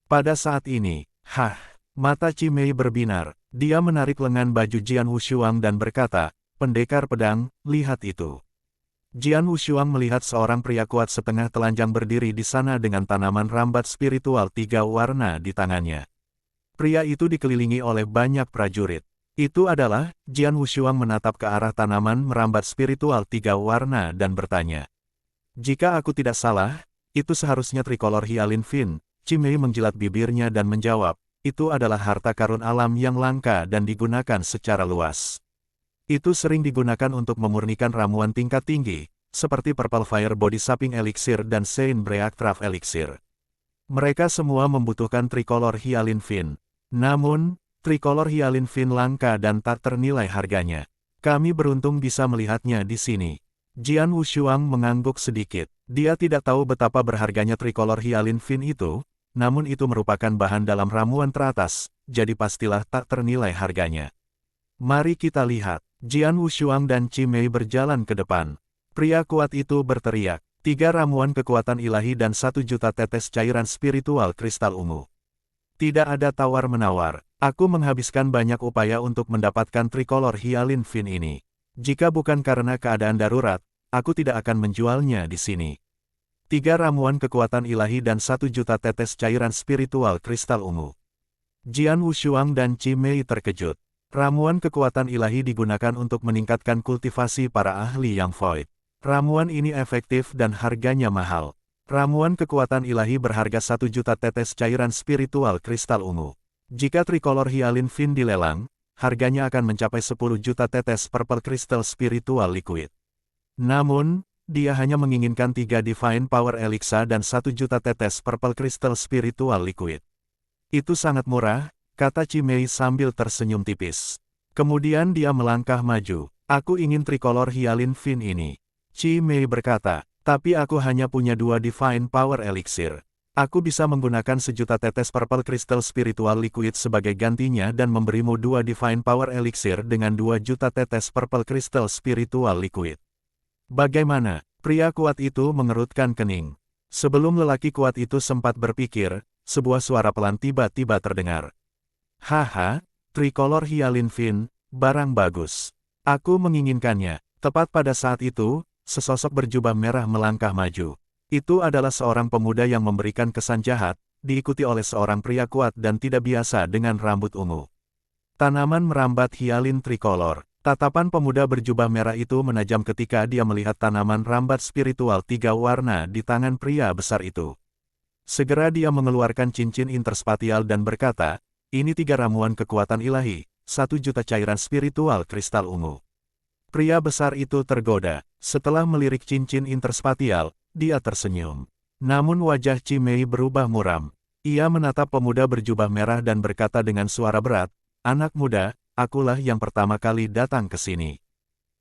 Pada saat ini, mata Qimei berbinar. Dia menarik lengan baju Jian Wushuang dan berkata, pendekar pedang, lihat itu. Jian Wushuang melihat seorang pria kuat setengah telanjang berdiri di sana dengan tanaman rambat spiritual 3 warna di tangannya. Pria itu dikelilingi oleh banyak prajurit. Itu adalah, Jian Wushuang menatap ke arah tanaman merambat spiritual 3 warna dan bertanya. Jika aku tidak salah, itu seharusnya trikolor Hyalin Fin. Qimei menjilat bibirnya dan menjawab, itu adalah harta karun alam yang langka dan digunakan secara luas. Itu sering digunakan untuk memurnikan ramuan tingkat tinggi, seperti Purple Fire Body Sapping Elixir dan Saint Break Trap Elixir. Mereka semua membutuhkan trikolor Hyalin Fin. Namun, trikolor Hyalin Fin langka dan tak ternilai harganya. Kami beruntung bisa melihatnya di sini. Jian Wushuang mengangguk sedikit. Dia tidak tahu betapa berharganya trikolor Hyalin Fin itu, namun itu merupakan bahan dalam ramuan teratas, jadi pastilah tak ternilai harganya. Mari kita lihat. Jian Wushuang dan Qimei berjalan ke depan. Pria kuat itu berteriak, 3 ramuan kekuatan ilahi dan 1 juta tetes cairan spiritual kristal ungu. Tidak ada tawar-menawar, aku menghabiskan banyak upaya untuk mendapatkan trikolor Hyalin Fin ini. Jika bukan karena keadaan darurat, aku tidak akan menjualnya di sini. 3 ramuan kekuatan ilahi dan 1 juta tetes cairan spiritual kristal ungu. Jian Wushuang dan Qimei terkejut. Ramuan kekuatan ilahi digunakan untuk meningkatkan kultivasi para ahli yang void. Ramuan ini efektif dan harganya mahal. Ramuan kekuatan ilahi berharga 1 juta tetes cairan spiritual kristal ungu. Jika trikolor Hyalin Fin dilelang, harganya akan mencapai 10 juta tetes purple crystal spiritual liquid. Namun, dia hanya menginginkan 3 divine power elixir dan 1 juta tetes purple crystal spiritual liquid. Itu sangat murah, kata Qimei sambil tersenyum tipis. Kemudian dia melangkah maju. Aku ingin trikolor Hyalin Fin ini. Qimei berkata, tapi aku hanya punya 2 divine power elixir. Aku bisa menggunakan 1.000.000 tetes Purple Crystal Spiritual Liquid sebagai gantinya dan memberimu 2 Divine Power Elixir dengan 2 juta tetes Purple Crystal Spiritual Liquid. Bagaimana? Pria kuat itu mengerutkan kening. Sebelum lelaki kuat itu sempat berpikir, sebuah suara pelan tiba-tiba terdengar. Haha, Tricolor Hyalin Fin, barang bagus. Aku menginginkannya. Tepat pada saat itu, sesosok berjubah merah melangkah maju. Itu adalah seorang pemuda yang memberikan kesan jahat, diikuti oleh seorang pria kuat dan tidak biasa dengan rambut ungu. Tanaman merambat Hyalin Tricolor. Tatapan pemuda berjubah merah itu menajam ketika dia melihat tanaman rambat spiritual 3 warna di tangan pria besar itu. Segera dia mengeluarkan cincin interspatial dan berkata, ini 3 ramuan kekuatan ilahi, 1 juta cairan spiritual kristal ungu. Pria besar itu tergoda. Setelah melirik cincin interspatial, dia tersenyum. Namun wajah Chimei berubah muram. Ia menatap pemuda berjubah merah dan berkata dengan suara berat, anak muda, akulah yang pertama kali datang ke sini.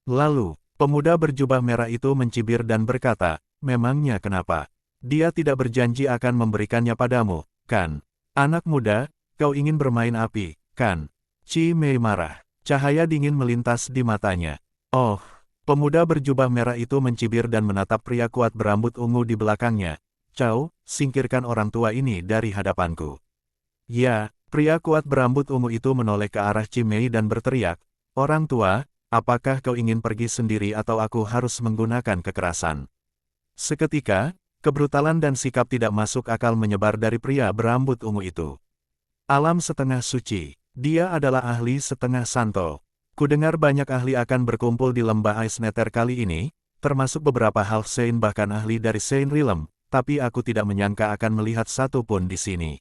Lalu, pemuda berjubah merah itu mencibir dan berkata, memangnya kenapa? Dia tidak berjanji akan memberikannya padamu, kan? Anak muda, kau ingin bermain api, kan? Chimei marah. Cahaya dingin melintas di matanya. Oh, pemuda berjubah merah itu mencibir dan menatap pria kuat berambut ungu di belakangnya. Chow, singkirkan orang tua ini dari hadapanku. Ya, pria kuat berambut ungu itu menoleh ke arah Chimei dan berteriak, orang tua, apakah kau ingin pergi sendiri atau aku harus menggunakan kekerasan? Seketika, kebrutalan dan sikap tidak masuk akal menyebar dari pria berambut ungu itu. Alam setengah suci, dia adalah ahli setengah santo. Kudengar banyak ahli akan berkumpul di lembah Ice Nether kali ini, termasuk beberapa Half Saint bahkan ahli dari Saint Realm, tapi aku tidak menyangka akan melihat satu pun di sini.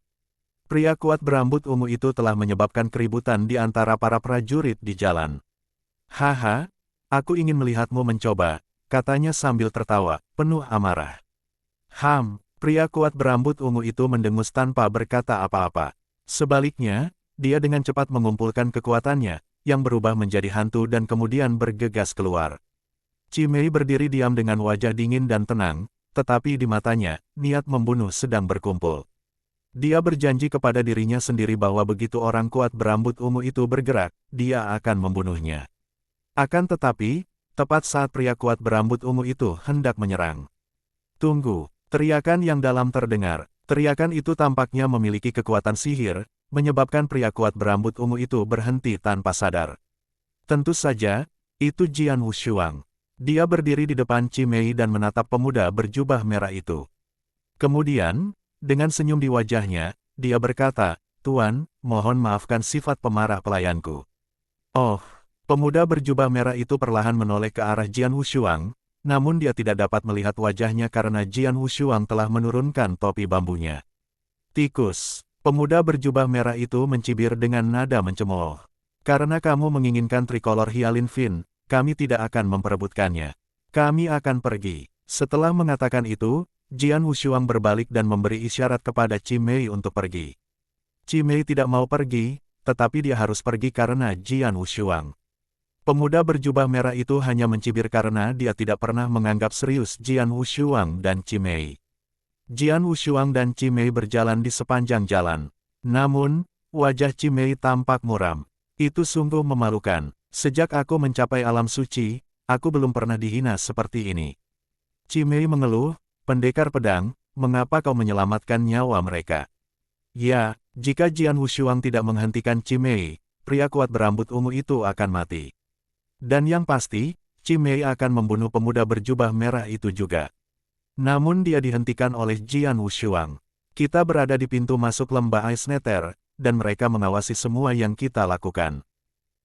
Pria kuat berambut ungu itu telah menyebabkan keributan di antara para prajurit di jalan. Haha, aku ingin melihatmu mencoba, katanya sambil tertawa, penuh amarah. Pria kuat berambut ungu itu mendengus tanpa berkata apa-apa. Sebaliknya, dia dengan cepat mengumpulkan kekuatannya, yang berubah menjadi hantu dan kemudian bergegas keluar. Chimei berdiri diam dengan wajah dingin dan tenang, tetapi di matanya, niat membunuh sedang berkumpul. Dia berjanji kepada dirinya sendiri bahwa begitu orang kuat berambut ungu itu bergerak, dia akan membunuhnya. Akan tetapi, tepat saat pria kuat berambut ungu itu hendak menyerang. Tunggu, teriakan yang dalam terdengar. Teriakan itu tampaknya memiliki kekuatan sihir, menyebabkan pria kuat berambut ungu itu berhenti tanpa sadar. Tentu saja, itu Jian Wushuang. Dia berdiri di depan Chimei dan menatap pemuda berjubah merah itu. Kemudian, dengan senyum di wajahnya, dia berkata, Tuan, mohon maafkan sifat pemarah pelayanku. Oh, pemuda berjubah merah itu perlahan menoleh ke arah Jian Wushuang, namun dia tidak dapat melihat wajahnya karena Jian Wushuang telah menurunkan topi bambunya. Tikus, pemuda berjubah merah itu mencibir dengan nada mencemooh. Karena kamu menginginkan Tricolor Hyalin Fin, kami tidak akan memperebutkannya. Kami akan pergi. Setelah mengatakan itu, Jian Wushuang berbalik dan memberi isyarat kepada Chimei untuk pergi. Chimei tidak mau pergi, tetapi dia harus pergi karena Jian Wushuang. Pemuda berjubah merah itu hanya mencibir karena dia tidak pernah menganggap serius Jian Wushuang dan Chimei. Jian Wushuang dan Chimei berjalan di sepanjang jalan. Namun, wajah Chimei tampak muram. Itu sungguh memalukan. Sejak aku mencapai alam suci, aku belum pernah dihina seperti ini. Chimei mengeluh, pendekar pedang, mengapa kau menyelamatkan nyawa mereka? Ya, jika Jian Wushuang tidak menghentikan Chimei, pria kuat berambut ungu itu akan mati. Dan yang pasti, Chimei akan membunuh pemuda berjubah merah itu juga. Namun dia dihentikan oleh Jian Wushuang. Kita berada di pintu masuk lembah Ice Nether, dan mereka mengawasi semua yang kita lakukan.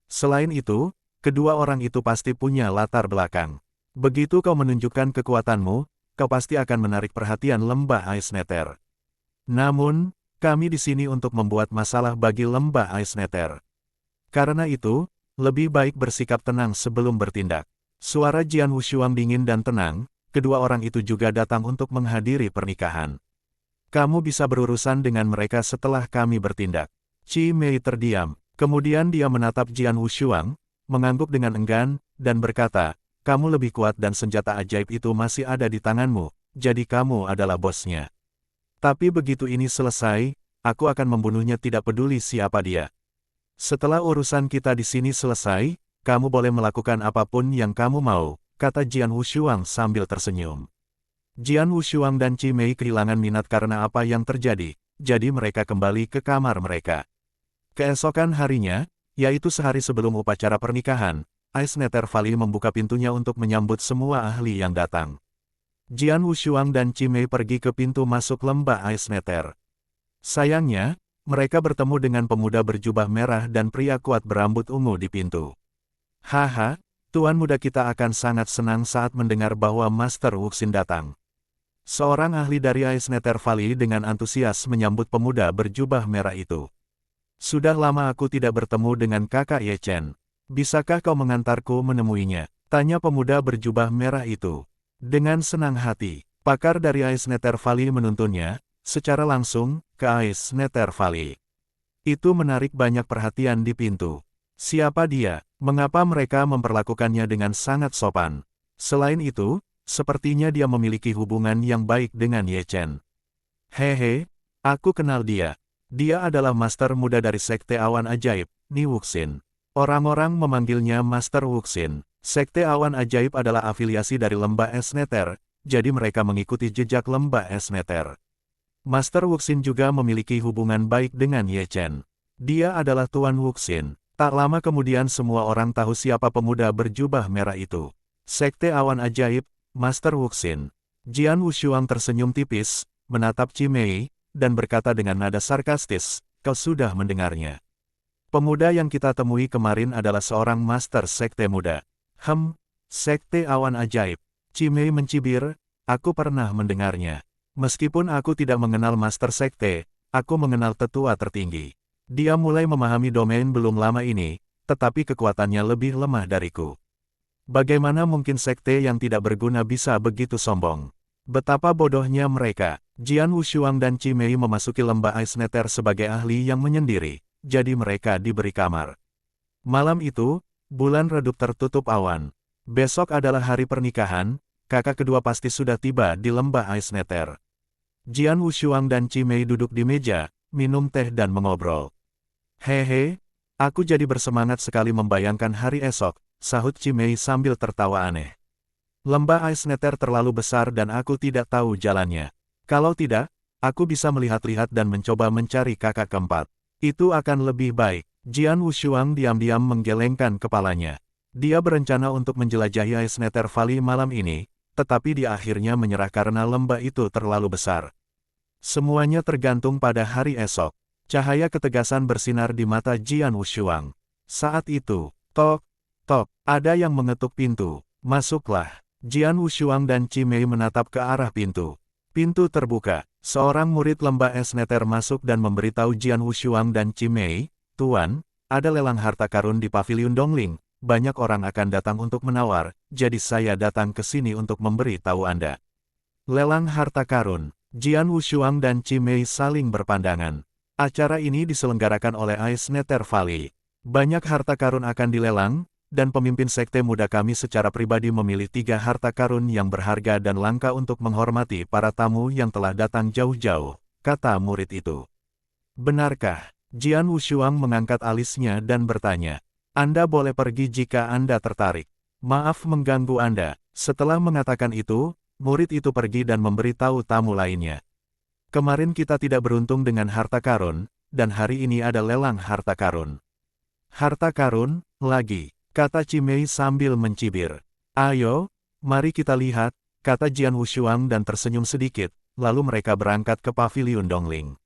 Selain itu, kedua orang itu pasti punya latar belakang. Begitu kau menunjukkan kekuatanmu, kau pasti akan menarik perhatian lembah Ice Nether. Namun, kami di sini untuk membuat masalah bagi lembah Ice Nether. Karena itu, lebih baik bersikap tenang sebelum bertindak. Suara Jian Wushuang dingin dan tenang, kedua orang itu juga datang untuk menghadiri pernikahan. Kamu bisa berurusan dengan mereka setelah kami bertindak. Chimei terdiam, kemudian dia menatap Jian Wushuang, mengangguk dengan enggan, dan berkata, kamu lebih kuat dan senjata ajaib itu masih ada di tanganmu, jadi kamu adalah bosnya. Tapi begitu ini selesai, aku akan membunuhnya tidak peduli siapa dia. Setelah urusan kita di sini selesai, kamu boleh melakukan apapun yang kamu mau, kata Jian Wushuang sambil tersenyum. Jian Wushuang dan Qi Mei kehilangan minat karena apa yang terjadi, jadi mereka kembali ke kamar mereka. Keesokan harinya, yaitu sehari sebelum upacara pernikahan, Ice Nether Valley membuka pintunya untuk menyambut semua ahli yang datang. Jian Wushuang dan Qi Mei pergi ke pintu masuk lembah Ice Nether. Sayangnya, mereka bertemu dengan pemuda berjubah merah dan pria kuat berambut ungu di pintu. Haha, tuan muda kita akan sangat senang saat mendengar bahwa Master Wuxin datang. Seorang ahli dari Ice Nether Valley dengan antusias menyambut pemuda berjubah merah itu. Sudah lama aku tidak bertemu dengan kakak Ye Chen. Bisakah kau mengantarku menemuinya? Tanya pemuda berjubah merah itu. Dengan senang hati, pakar dari Ice Nether Valley menuntunnya, secara langsung, ke Ice Nether Valley. Itu menarik banyak perhatian di pintu. Siapa dia? Mengapa mereka memperlakukannya dengan sangat sopan? Selain itu, sepertinya dia memiliki hubungan yang baik dengan Ye Chen. Hehe, aku kenal dia. Dia adalah master muda dari Sekte Awan Ajaib, Ni Wuxin. Orang-orang memanggilnya Master Wuxin. Sekte Awan Ajaib adalah afiliasi dari Lembah Es Nether, jadi mereka mengikuti jejak Lembah Es Nether. Master Wuxin juga memiliki hubungan baik dengan Ye Chen. Dia adalah Tuan Wuxin. Tak lama kemudian semua orang tahu siapa pemuda berjubah merah itu. Sekte Awan Ajaib, Master Wuxin. Jian Wushuang tersenyum tipis, menatap Qi Mei, dan berkata dengan nada sarkastis, kau sudah mendengarnya. Pemuda yang kita temui kemarin adalah seorang Master Sekte muda. Sekte Awan Ajaib. Qi Mei mencibir, aku pernah mendengarnya. Meskipun aku tidak mengenal Master Sekte, aku mengenal tetua tertinggi. Dia mulai memahami domain belum lama ini, tetapi kekuatannya lebih lemah dariku. Bagaimana mungkin sekte yang tidak berguna bisa begitu sombong? Betapa bodohnya mereka. Jian Wushuang dan Qi Mei memasuki lembah Ice Nether sebagai ahli yang menyendiri, jadi mereka diberi kamar. Malam itu, bulan redup tertutup awan. Besok adalah hari pernikahan, kakak kedua pasti sudah tiba di lembah Ice Nether. Jian Wushuang dan Qi Mei duduk di meja, minum teh dan mengobrol. Hehe, aku jadi bersemangat sekali membayangkan hari esok, sahut Qi Mei sambil tertawa aneh. Lembah Ice Nether terlalu besar dan aku tidak tahu jalannya. Kalau tidak, aku bisa melihat-lihat dan mencoba mencari kakak keempat. Itu akan lebih baik. Jian Wushuang diam-diam menggelengkan kepalanya. Dia berencana untuk menjelajahi Ice Nether Valley malam ini, tetapi dia akhirnya menyerah karena lembah itu terlalu besar. Semuanya tergantung pada hari esok. Cahaya ketegasan bersinar di mata Jian Wushuang. Saat itu, tok, tok, ada yang mengetuk pintu. Masuklah. Jian Wushuang dan Qi Mei menatap ke arah pintu. Pintu terbuka. Seorang murid lembah Es Nether masuk dan memberitahu Jian Wushuang dan Qi Mei, Tuan, ada lelang harta karun di Paviliun Dongling. Banyak orang akan datang untuk menawar, jadi saya datang ke sini untuk memberi tahu Anda. Lelang harta karun. Jian Wushuang dan Qi Mei saling berpandangan. Acara ini diselenggarakan oleh Ice Nether Valley. Banyak harta karun akan dilelang, dan pemimpin sekte muda kami secara pribadi memilih 3 harta karun yang berharga dan langka untuk menghormati para tamu yang telah datang jauh-jauh, kata murid itu. Benarkah? Jian Wushuang mengangkat alisnya dan bertanya. Anda boleh pergi jika Anda tertarik. Maaf mengganggu Anda. Setelah mengatakan itu, murid itu pergi dan memberitahu tamu lainnya. Kemarin kita tidak beruntung dengan harta karun, dan hari ini ada lelang harta karun. Harta karun, lagi. Kata Qi Mei sambil mencibir. Ayo, mari kita lihat, kata Jian Wushuang dan tersenyum sedikit, lalu mereka berangkat ke Paviliun Dongling.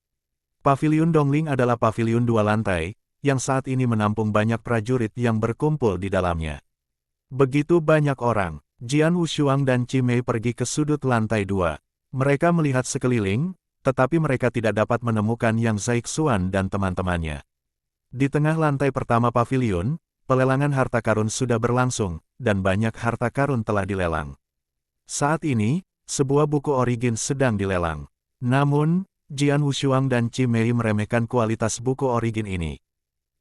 Paviliun Dongling adalah paviliun 2 lantai, yang saat ini menampung banyak prajurit yang berkumpul di dalamnya. Begitu banyak orang, Jian Wushuang dan Qi Mei pergi ke sudut lantai 2. Mereka melihat sekeliling, tetapi mereka tidak dapat menemukan Yang Zaixuan dan teman-temannya. Di tengah lantai pertama paviliun, pelelangan harta karun sudah berlangsung, dan banyak harta karun telah dilelang. Saat ini, sebuah buku origin sedang dilelang. Namun, Jian Wushuang dan Qi Mei meremehkan kualitas buku origin ini.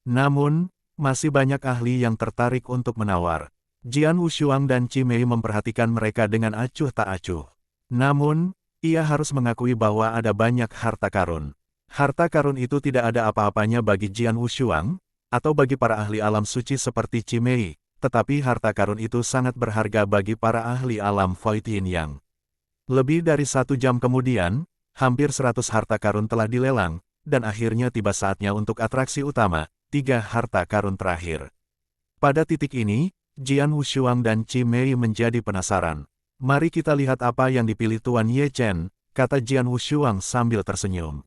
Namun, masih banyak ahli yang tertarik untuk menawar. Jian Wushuang dan Qi Mei memperhatikan mereka dengan acuh tak acuh. Namun, Ia harus mengakui bahwa ada banyak harta karun. Harta karun itu tidak ada apa-apanya bagi Jian Wushuang, atau bagi para ahli alam suci seperti Chimei, tetapi harta karun itu sangat berharga bagi para ahli alam Void Yin Yang. Lebih dari 1 jam kemudian, hampir 100 harta karun telah dilelang, dan akhirnya tiba saatnya untuk atraksi utama, 3 harta karun terakhir. Pada titik ini, Jian Wushuang dan Chimei menjadi penasaran. Mari kita lihat apa yang dipilih Tuan Ye Chen, kata Jian Wushuang sambil tersenyum.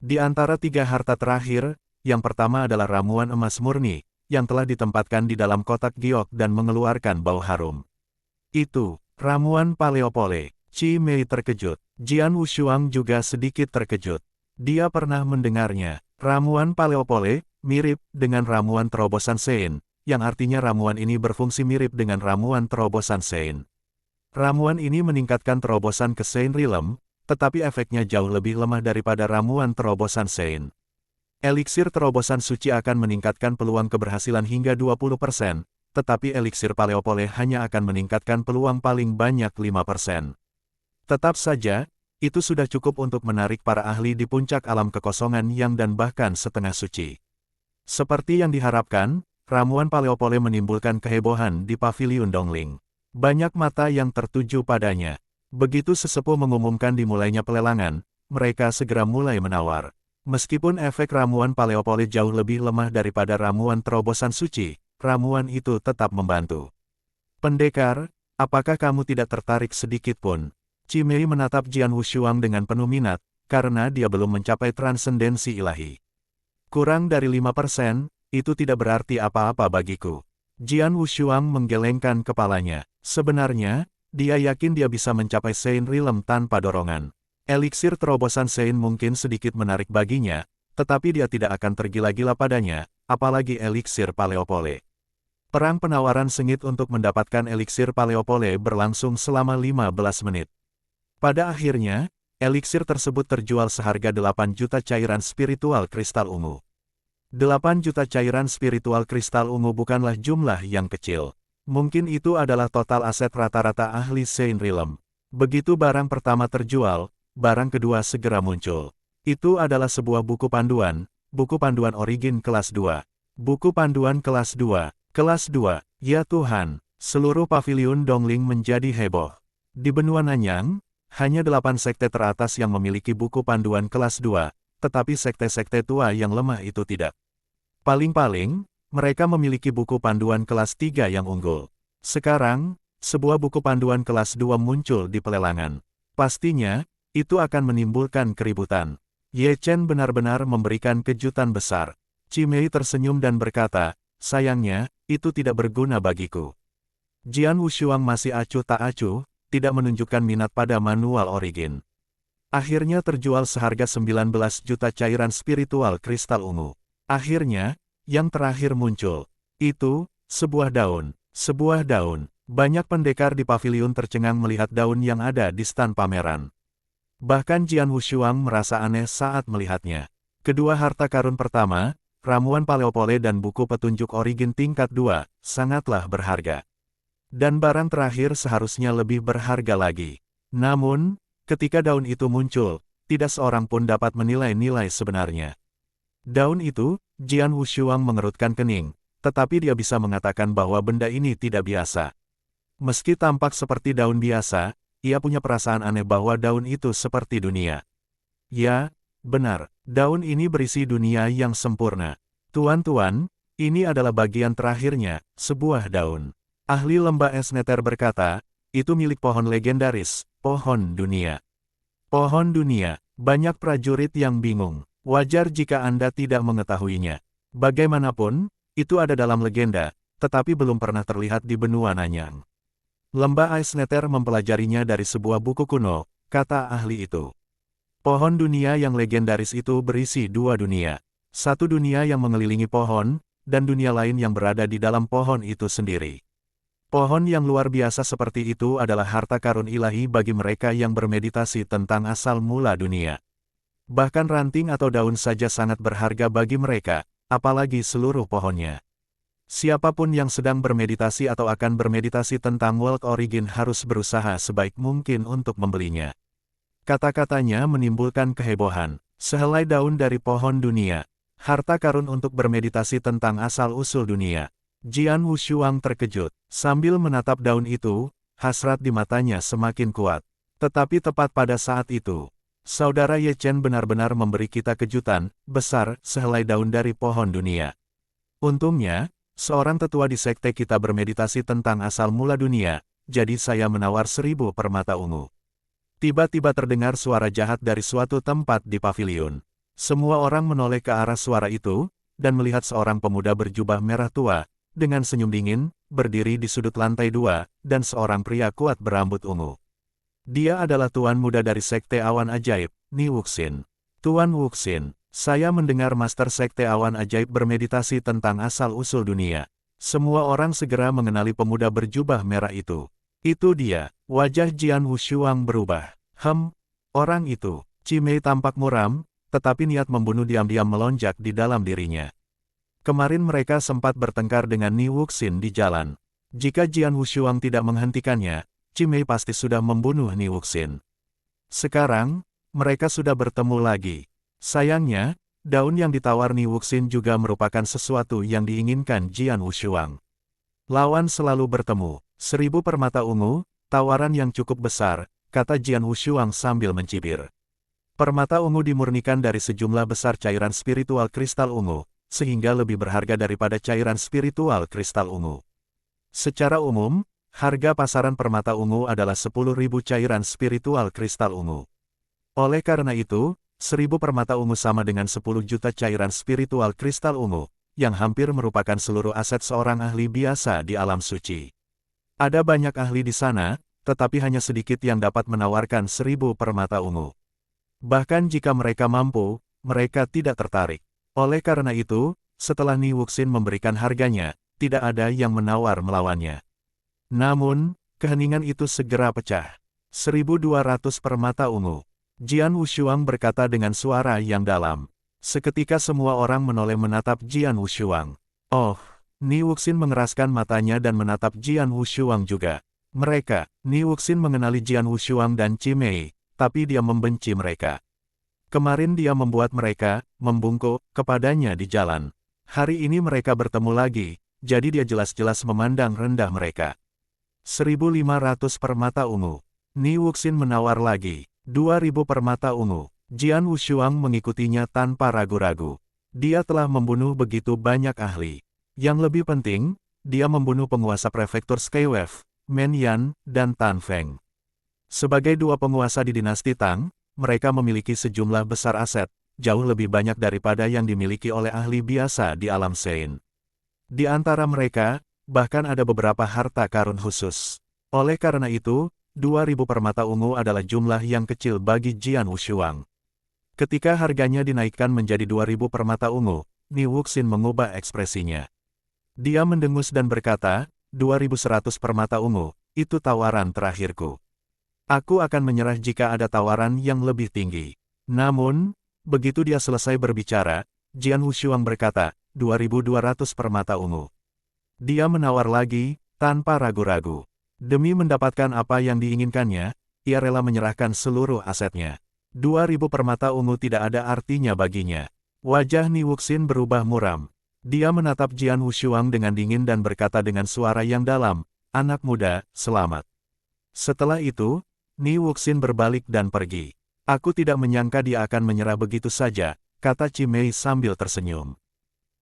Di antara 3 harta terakhir, yang pertama adalah ramuan emas murni, yang telah ditempatkan di dalam kotak giok dan mengeluarkan bau harum. Itu, ramuan Paleopole. Chimei terkejut. Jian Wushuang juga sedikit terkejut. Dia pernah mendengarnya. Ramuan Paleopole, mirip dengan ramuan terobosan Sein, yang artinya ramuan ini berfungsi mirip dengan ramuan terobosan Sein. Ramuan ini meningkatkan terobosan ke Sein Realm, tetapi efeknya jauh lebih lemah daripada ramuan terobosan Sein. Eliksir terobosan suci akan meningkatkan peluang keberhasilan hingga 20%, tetapi eliksir Paleopole hanya akan meningkatkan peluang paling banyak 5%. Tetap saja, itu sudah cukup untuk menarik para ahli di puncak alam kekosongan yang dan bahkan setengah suci. Seperti yang diharapkan, ramuan Paleopole menimbulkan kehebohan di paviliun Dongling. Banyak mata yang tertuju padanya. Begitu sesepuh mengumumkan dimulainya pelelangan, mereka segera mulai menawar. Meskipun efek ramuan Paleopole jauh lebih lemah daripada ramuan terobosan suci, ramuan itu tetap membantu. Pendekar, apakah kamu tidak tertarik sedikit pun? Chimei menatap Jian Wushuang dengan penuh minat, karena dia belum mencapai transendensi ilahi. Kurang dari 5%, itu tidak berarti apa-apa bagiku. Jian Wushuang menggelengkan kepalanya. Sebenarnya, dia yakin dia bisa mencapai Sein Realm tanpa dorongan. Eliksir terobosan Sein mungkin sedikit menarik baginya, tetapi dia tidak akan tergila-gila padanya, apalagi eliksir Paleopole. Perang penawaran sengit untuk mendapatkan eliksir Paleopole berlangsung selama 15 menit. Pada akhirnya, eliksir tersebut terjual seharga 8 juta cairan spiritual kristal ungu. 8 juta cairan spiritual kristal ungu bukanlah jumlah yang kecil. Mungkin itu adalah total aset rata-rata ahli Sein Realm. Begitu barang pertama terjual, barang kedua segera muncul. Itu adalah sebuah buku panduan origin kelas 2. Buku panduan kelas 2, kelas 2, ya Tuhan, seluruh paviliun Dongling menjadi heboh. Di benua Nanyang, hanya 8 sekte teratas yang memiliki buku panduan kelas 2, tetapi sekte-sekte tua yang lemah itu tidak. Paling-paling, mereka memiliki buku panduan kelas 3 yang unggul. Sekarang, sebuah buku panduan kelas 2 muncul di pelelangan. Pastinya, itu akan menimbulkan keributan. Ye Chen benar-benar memberikan kejutan besar. Chimei tersenyum dan berkata, sayangnya, itu tidak berguna bagiku. Jian Wushuang masih acuh tak acuh, tidak menunjukkan minat pada manual origin. Akhirnya terjual seharga 19 juta cairan spiritual kristal ungu. Akhirnya, yang terakhir muncul. Itu, sebuah daun. Sebuah daun. Banyak pendekar di paviliun tercengang melihat daun yang ada di stan pameran. Bahkan Jian Wushuang merasa aneh saat melihatnya. Kedua harta karun pertama, ramuan Paleopole dan buku petunjuk origin tingkat 2, sangatlah berharga. Dan barang terakhir seharusnya lebih berharga lagi. Namun, ketika daun itu muncul, tidak seorang pun dapat menilai nilai sebenarnya. Daun itu, Jian Wushuang mengerutkan kening, tetapi dia bisa mengatakan bahwa benda ini tidak biasa. Meski tampak seperti daun biasa, ia punya perasaan aneh bahwa daun itu seperti dunia. Ya, benar, daun ini berisi dunia yang sempurna. Tuan-tuan, ini adalah bagian terakhirnya, sebuah daun. Ahli lembah es neter berkata, itu milik pohon legendaris, pohon dunia. Pohon dunia, banyak prajurit yang bingung. Wajar jika Anda tidak mengetahuinya. Bagaimanapun, itu ada dalam legenda, tetapi belum pernah terlihat di benua Nanyang. Lembah Ice Nether mempelajarinya dari sebuah buku kuno, kata ahli itu. Pohon dunia yang legendaris itu berisi 2 dunia. Satu dunia yang mengelilingi pohon, dan dunia lain yang berada di dalam pohon itu sendiri. Pohon yang luar biasa seperti itu adalah harta karun ilahi bagi mereka yang bermeditasi tentang asal mula dunia. Bahkan ranting atau daun saja sangat berharga bagi mereka, apalagi seluruh pohonnya. Siapapun yang sedang bermeditasi atau akan bermeditasi tentang World Origin harus berusaha sebaik mungkin untuk membelinya. Kata-katanya menimbulkan kehebohan. Sehelai daun dari pohon dunia. Harta karun untuk bermeditasi tentang asal-usul dunia. Jian Wushuang terkejut. Sambil menatap daun itu, hasrat di matanya semakin kuat. Tetapi tepat pada saat itu, Saudara Ye Chen benar-benar memberi kita kejutan besar, sehelai daun dari pohon dunia. Untungnya, seorang tetua di sekte kita bermeditasi tentang asal mula dunia, jadi saya menawar 1000 permata ungu. Tiba-tiba terdengar suara jahat dari suatu tempat di paviliun. Semua orang menoleh ke arah suara itu, dan melihat seorang pemuda berjubah merah tua, dengan senyum dingin, berdiri di sudut lantai 2, dan seorang pria kuat berambut ungu. Dia adalah tuan muda dari Sekte Awan Ajaib, Ni Wuxin. Tuan Wuxin, saya mendengar Master Sekte Awan Ajaib bermeditasi tentang asal-usul dunia. Semua orang segera mengenali pemuda berjubah merah itu. Itu dia. Wajah Jian Wushuang berubah. Orang itu. Qimei tampak muram, tetapi niat membunuh diam-diam melonjak di dalam dirinya. Kemarin mereka sempat bertengkar dengan Ni Wuxin di jalan. Jika Jian Wushuang tidak menghentikannya, Qimei pasti sudah membunuh Ni Wuxin. Sekarang, mereka sudah bertemu lagi. Sayangnya, daun yang ditawar Ni Wuxin juga merupakan sesuatu yang diinginkan Jian Wushuang. Lawan selalu bertemu. 1000 permata ungu, tawaran yang cukup besar, kata Jian Wushuang sambil mencibir. Permata ungu dimurnikan dari sejumlah besar cairan spiritual kristal ungu, sehingga lebih berharga daripada cairan spiritual kristal ungu. Secara umum, harga pasaran permata ungu adalah 10.000 cairan spiritual kristal ungu. Oleh karena itu, 1000 permata ungu sama dengan 10 juta cairan spiritual kristal ungu, yang hampir merupakan seluruh aset seorang ahli biasa di alam suci. Ada banyak ahli di sana, tetapi hanya sedikit yang dapat menawarkan 1000 permata ungu. Bahkan jika mereka mampu, mereka tidak tertarik. Oleh karena itu, setelah Ni Wuxin memberikan harganya, tidak ada yang menawar melawannya. Namun, keheningan itu segera pecah. 1200 permata ungu. Jian Wushuang berkata dengan suara yang dalam. Seketika semua orang menoleh menatap Jian Wushuang. Oh, Ni Wuxin mengeraskan matanya dan menatap Jian Wushuang juga. Ni Wuxin mengenali Jian Wushuang dan Qimei, tapi dia membenci mereka. Kemarin dia membuat mereka membungkuk kepadanya di jalan. Hari ini mereka bertemu lagi, jadi dia jelas-jelas memandang rendah mereka. 1500 permata ungu. Ni Wuxin menawar lagi. 2000 permata ungu. Jian Wushuang mengikutinya tanpa ragu-ragu. Dia telah membunuh begitu banyak ahli. Yang lebih penting, dia membunuh penguasa prefektur Skywave, Men Yan, dan Tan Feng. Sebagai dua penguasa di dinasti Tang, mereka memiliki sejumlah besar aset, jauh lebih banyak daripada yang dimiliki oleh ahli biasa di alam Sein. Di antara mereka, bahkan ada beberapa harta karun khusus. Oleh karena itu, 2000 permata ungu adalah jumlah yang kecil bagi Jian Wushuang. Ketika harganya dinaikkan menjadi 2000 permata ungu, Ni Wuxin mengubah ekspresinya. Dia mendengus dan berkata, 2100 permata ungu, itu tawaran terakhirku. Aku akan menyerah jika ada tawaran yang lebih tinggi. Namun, begitu dia selesai berbicara, Jian Wushuang berkata, 2200 permata ungu. Dia menawar lagi, tanpa ragu-ragu. Demi mendapatkan apa yang diinginkannya, ia rela menyerahkan seluruh asetnya. 2000 permata ungu tidak ada artinya baginya. Wajah Ni Wuxin berubah muram. Dia menatap Jian Wushuang dengan dingin dan berkata dengan suara yang dalam, "Anak muda, selamat." Setelah itu, Ni Wuxin berbalik dan pergi. Aku tidak menyangka dia akan menyerah begitu saja, kata Qimei sambil tersenyum.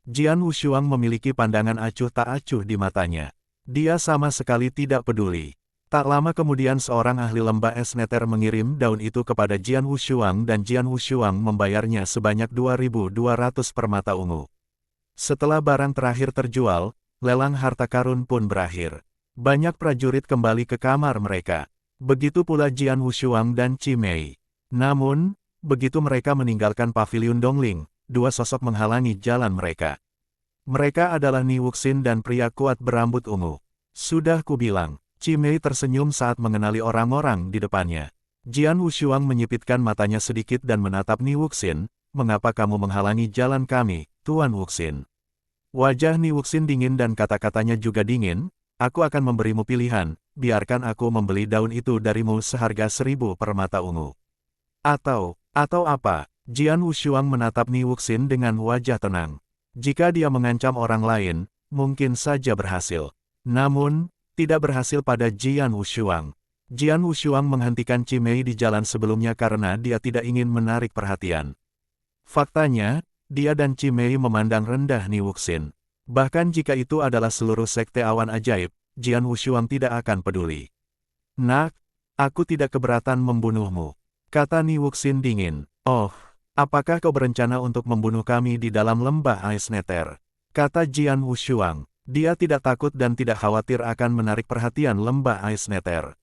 Jian Wushuang memiliki pandangan acuh tak acuh di matanya. Dia sama sekali tidak peduli. Tak lama kemudian seorang ahli lembah es neter mengirim daun itu kepada Jian Wushuang dan Jian Wushuang membayarnya sebanyak 2200 permata ungu. Setelah barang terakhir terjual, lelang harta karun pun berakhir. Banyak prajurit kembali ke kamar mereka. Begitu pula Jian Wushuang dan Qimei. Namun, begitu mereka meninggalkan paviliun Dongling, dua sosok menghalangi jalan mereka. Mereka adalah Ni Wuxin dan pria kuat berambut ungu. Sudah kubilang. Qimei tersenyum saat mengenali orang-orang di depannya. Jian Wushuang menyipitkan matanya sedikit dan menatap Ni Wuxin. Mengapa kamu menghalangi jalan kami, Tuan Wuxin? Wajah Ni Wuxin dingin dan kata-katanya juga dingin. Aku akan memberimu pilihan, biarkan aku membeli daun itu darimu seharga 1000 permata ungu. Atau apa? Jian Wushuang menatap Ni Wuxin dengan wajah tenang. Jika dia mengancam orang lain, mungkin saja berhasil. Namun, tidak berhasil pada Jian Wushuang. Jian Wushuang menghentikan Chimei di jalan sebelumnya karena dia tidak ingin menarik perhatian. Faktanya, dia dan Chimei memandang rendah Ni Wuxin. Bahkan jika itu adalah seluruh sekte awan ajaib, Jian Wushuang tidak akan peduli. Nak, aku tidak keberatan membunuhmu, kata Ni Wuxin dingin. Oh, apakah kau berencana untuk membunuh kami di dalam lembah Ais Nether? Kata Jian Wushuang. Dia tidak takut dan tidak khawatir akan menarik perhatian lembah Ais Nether.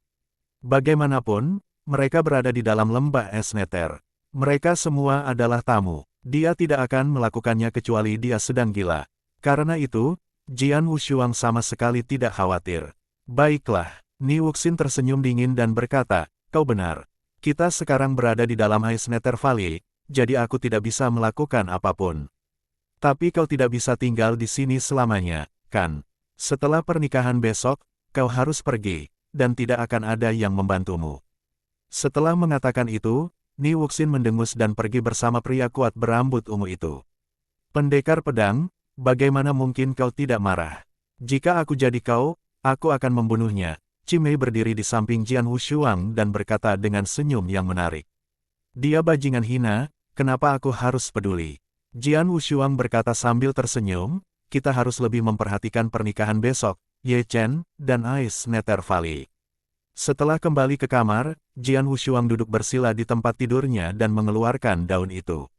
Bagaimanapun, mereka berada di dalam lembah Ais Nether. Mereka semua adalah tamu. Dia tidak akan melakukannya kecuali dia sedang gila. Karena itu, Jian Wushuang sama sekali tidak khawatir. Baiklah, Ni Wuxin tersenyum dingin dan berkata, kau benar. Kita sekarang berada di dalam Ais Nether Valley, jadi aku tidak bisa melakukan apapun. Tapi kau tidak bisa tinggal di sini selamanya, kan? Setelah pernikahan besok, kau harus pergi, dan tidak akan ada yang membantumu. Setelah mengatakan itu, Ni Wuxin mendengus dan pergi bersama pria kuat berambut ungu itu. Pendekar pedang, bagaimana mungkin kau tidak marah? Jika aku jadi kau, aku akan membunuhnya. Chimei berdiri di samping Jian Wushuang dan berkata dengan senyum yang menarik. Dia bajingan hina, kenapa aku harus peduli? Jian Wushuang berkata sambil tersenyum, kita harus lebih memperhatikan pernikahan besok, Ye Chen, dan Ais Nether Valley. Setelah kembali ke kamar, Jian Wushuang duduk bersila di tempat tidurnya dan mengeluarkan daun itu.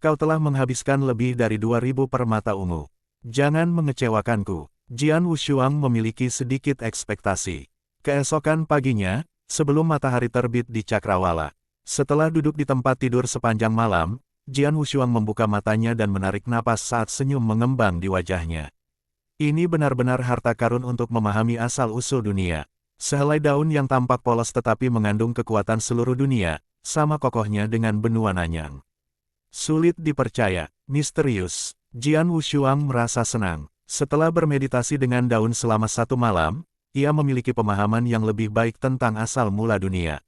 Kau telah menghabiskan lebih dari 2000 permata ungu. Jangan mengecewakanku. Jian Wushuang memiliki sedikit ekspektasi. Keesokan paginya, sebelum matahari terbit di Cakrawala. Setelah duduk di tempat tidur sepanjang malam, Jian Wushuang membuka matanya dan menarik napas saat senyum mengembang di wajahnya. Ini benar-benar harta karun untuk memahami asal-usul dunia. Sehelai daun yang tampak polos tetapi mengandung kekuatan seluruh dunia, sama kokohnya dengan benua Nanyang. Sulit dipercaya, misterius. Jian Wushuang merasa senang. Setelah bermeditasi dengan daun selama 1 malam, ia memiliki pemahaman yang lebih baik tentang asal mula dunia.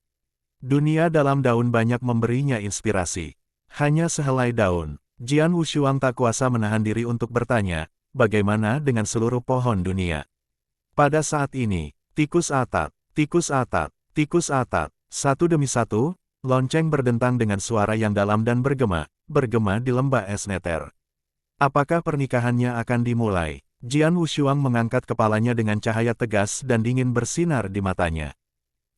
Dunia dalam daun banyak memberinya inspirasi. Hanya sehelai daun, Jian Wushuang tak kuasa menahan diri untuk bertanya, bagaimana dengan seluruh pohon dunia? Pada saat ini, tikus atat, tikus atat, tikus atat, satu demi satu, lonceng berdentang dengan suara yang dalam dan bergema di lembah Ais Nether. Apakah pernikahannya akan dimulai? Jian Wushuang mengangkat kepalanya dengan cahaya tegas dan dingin bersinar di matanya.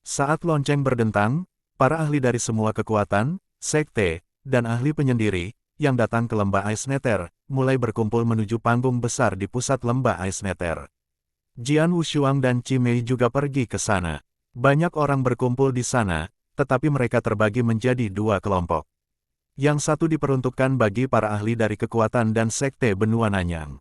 Saat lonceng berdentang, para ahli dari semua kekuatan, sekte, dan ahli penyendiri, yang datang ke lembah Ais Nether, mulai berkumpul menuju panggung besar di pusat lembah Ais Nether. Jian Wushuang dan Chimei juga pergi ke sana. Banyak orang berkumpul di sana, tetapi mereka terbagi menjadi 2 kelompok. Yang satu diperuntukkan bagi para ahli dari kekuatan dan sekte benua Nanyang.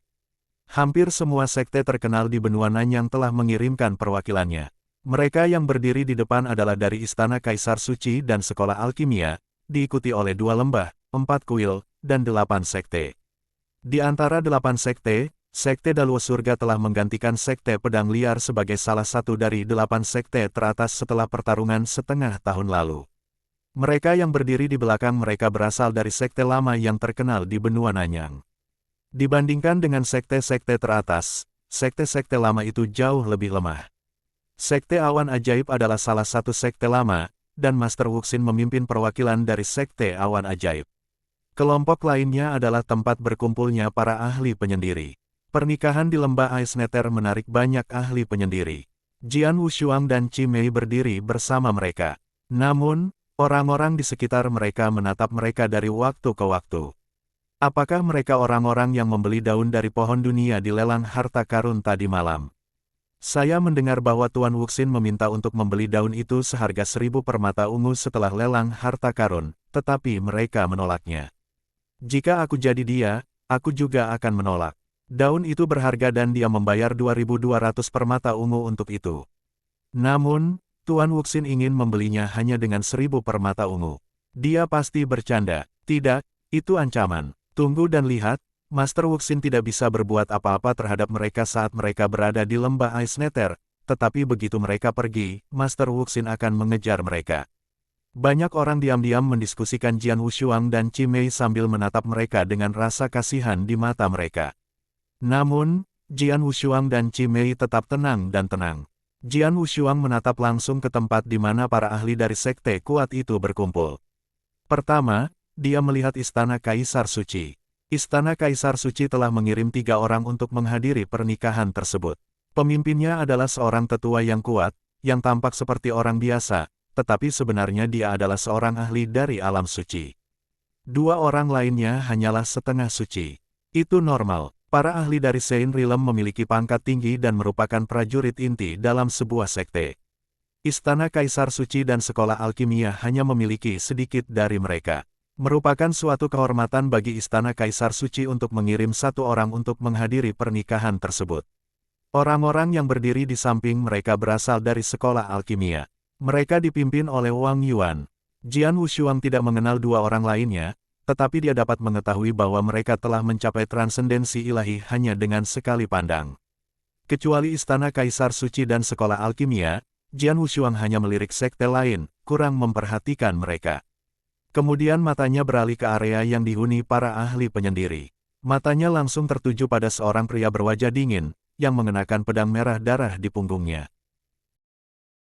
Hampir semua sekte terkenal di benua Nanyang telah mengirimkan perwakilannya. Mereka yang berdiri di depan adalah dari Istana Kaisar Suci dan Sekolah Alkimia, diikuti oleh 2 lembah, 4 kuil, dan 8 sekte. Di antara 8 sekte, Sekte Daluo Surga telah menggantikan Sekte Pedang Liar sebagai salah satu dari 8 sekte teratas setelah pertarungan setengah tahun lalu. Mereka yang berdiri di belakang mereka berasal dari sekte lama yang terkenal di benua Nanyang. Dibandingkan dengan sekte-sekte teratas, sekte-sekte lama itu jauh lebih lemah. Sekte Awan Ajaib adalah salah satu sekte lama, dan Master Wuxin memimpin perwakilan dari Sekte Awan Ajaib. Kelompok lainnya adalah tempat berkumpulnya para ahli penyendiri. Pernikahan di lembah Ais Nether menarik banyak ahli penyendiri. Jian Wushuang dan Chimei berdiri bersama mereka. Namun, orang-orang di sekitar mereka menatap mereka dari waktu ke waktu. Apakah mereka orang-orang yang membeli daun dari pohon dunia di lelang harta karun tadi malam? Saya mendengar bahwa Tuan Wuxin meminta untuk membeli daun itu seharga 1000 permata ungu setelah lelang harta karun, tetapi mereka menolaknya. Jika aku jadi dia, aku juga akan menolak. Daun itu berharga dan dia membayar 2200 permata ungu untuk itu. Namun, Tuan Wuxin ingin membelinya hanya dengan 1000 permata ungu. Dia pasti bercanda. Tidak, itu ancaman. Tunggu dan lihat, Master Wuxin tidak bisa berbuat apa-apa terhadap mereka saat mereka berada di lembah Ais Nether, tetapi begitu mereka pergi, Master Wuxin akan mengejar mereka. Banyak orang diam-diam mendiskusikan Jian Wushuang dan Chimei sambil menatap mereka dengan rasa kasihan di mata mereka. Namun, Jian Wushuang dan Chimei tetap tenang dan tenang. Jian Wushuang menatap langsung ke tempat di mana para ahli dari sekte kuat itu berkumpul. Pertama, dia melihat Istana Kaisar Suci. Istana Kaisar Suci telah mengirim 3 orang untuk menghadiri pernikahan tersebut. Pemimpinnya adalah seorang tetua yang kuat, yang tampak seperti orang biasa, tetapi sebenarnya dia adalah seorang ahli dari alam suci. 2 orang lainnya hanyalah setengah suci. Itu normal. Para ahli dari Sein Realm memiliki pangkat tinggi dan merupakan prajurit inti dalam sebuah sekte. Istana Kaisar Suci dan Sekolah Alkimia hanya memiliki sedikit dari mereka. Merupakan suatu kehormatan bagi Istana Kaisar Suci untuk mengirim 1 orang untuk menghadiri pernikahan tersebut. Orang-orang yang berdiri di samping mereka berasal dari Sekolah Alkimia. Mereka dipimpin oleh Wang Yuan. Jian Wushuang tidak mengenal 2 orang lainnya, tetapi dia dapat mengetahui bahwa mereka telah mencapai transendensi ilahi hanya dengan sekali pandang. Kecuali Istana Kaisar Suci dan Sekolah Alkimia, Jian Wushuang hanya melirik sekte lain, kurang memperhatikan mereka. Kemudian matanya beralih ke area yang dihuni para ahli penyendiri. Matanya langsung tertuju pada seorang pria berwajah dingin, yang mengenakan pedang merah darah di punggungnya.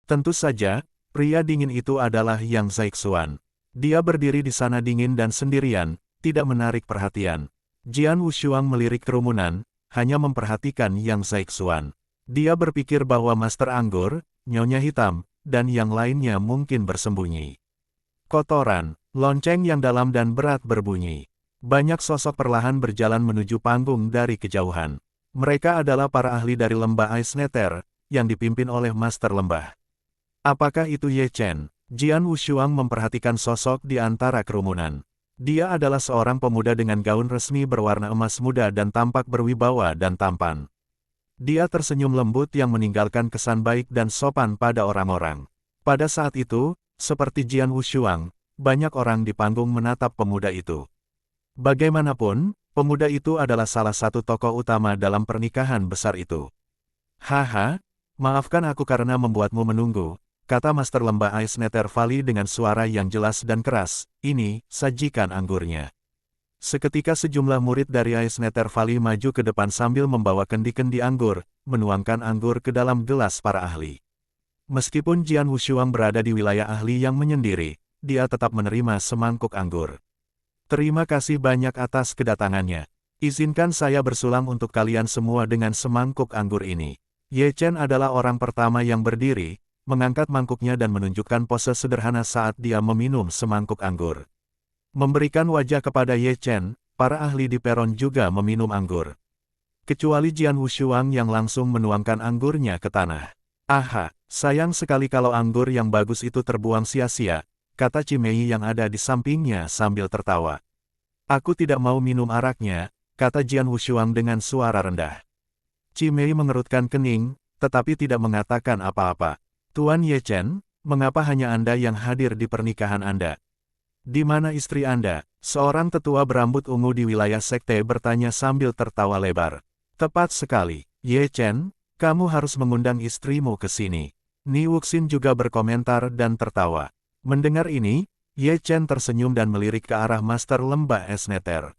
Tentu saja, pria dingin itu adalah Yang Zaixuan. Dia berdiri di sana dingin dan sendirian, tidak menarik perhatian. Jian Wushuang melirik kerumunan, hanya memperhatikan Yang Zaixuan. Dia berpikir bahwa Master Anggur, Nyonya Hitam, dan yang lainnya mungkin bersembunyi. Kotoran, lonceng yang dalam dan berat berbunyi. Banyak sosok perlahan berjalan menuju panggung dari kejauhan. Mereka adalah para ahli dari lembah Ice Nether, yang dipimpin oleh Master Lembah. Apakah itu Ye Chen? Jian Wushuang memperhatikan sosok di antara kerumunan. Dia adalah seorang pemuda dengan gaun resmi berwarna emas muda dan tampak berwibawa dan tampan. Dia tersenyum lembut yang meninggalkan kesan baik dan sopan pada orang-orang. Pada saat itu, seperti Jian Wushuang, banyak orang di panggung menatap pemuda itu. Bagaimanapun, pemuda itu adalah salah satu tokoh utama dalam pernikahan besar itu. Haha, maafkan aku karena membuatmu menunggu, kata Master Lembah Ice Nether Valley dengan suara yang jelas dan keras. Ini, sajikan anggurnya. Seketika sejumlah murid dari Ice Nether Valley maju ke depan sambil membawa kendi-kendi anggur, menuangkan anggur ke dalam gelas para ahli. Meskipun Jian Wushuang berada di wilayah ahli yang menyendiri, dia tetap menerima semangkuk anggur. Terima kasih banyak atas kedatangannya. Izinkan saya bersulang untuk kalian semua dengan semangkuk anggur ini. Ye Chen adalah orang pertama yang berdiri, mengangkat mangkuknya dan menunjukkan pose sederhana saat dia meminum semangkuk anggur. Memberikan wajah kepada Ye Chen, para ahli di peron juga meminum anggur. Kecuali Jian Wushuang yang langsung menuangkan anggurnya ke tanah. Aha, sayang sekali kalau anggur yang bagus itu terbuang sia-sia, kata Chimei yang ada di sampingnya sambil tertawa. Aku tidak mau minum araknya, kata Jian Wushuang dengan suara rendah. Chimei mengerutkan kening, tetapi tidak mengatakan apa-apa. Tuan Ye Chen, mengapa hanya Anda yang hadir di pernikahan Anda? Di mana istri Anda? Seorang tetua berambut ungu di wilayah sekte bertanya sambil tertawa lebar. Tepat sekali, Ye Chen, kamu harus mengundang istrimu ke sini. Ni Wuxin juga berkomentar dan tertawa. Mendengar ini, Ye Chen tersenyum dan melirik ke arah Master Lembah Es Nether.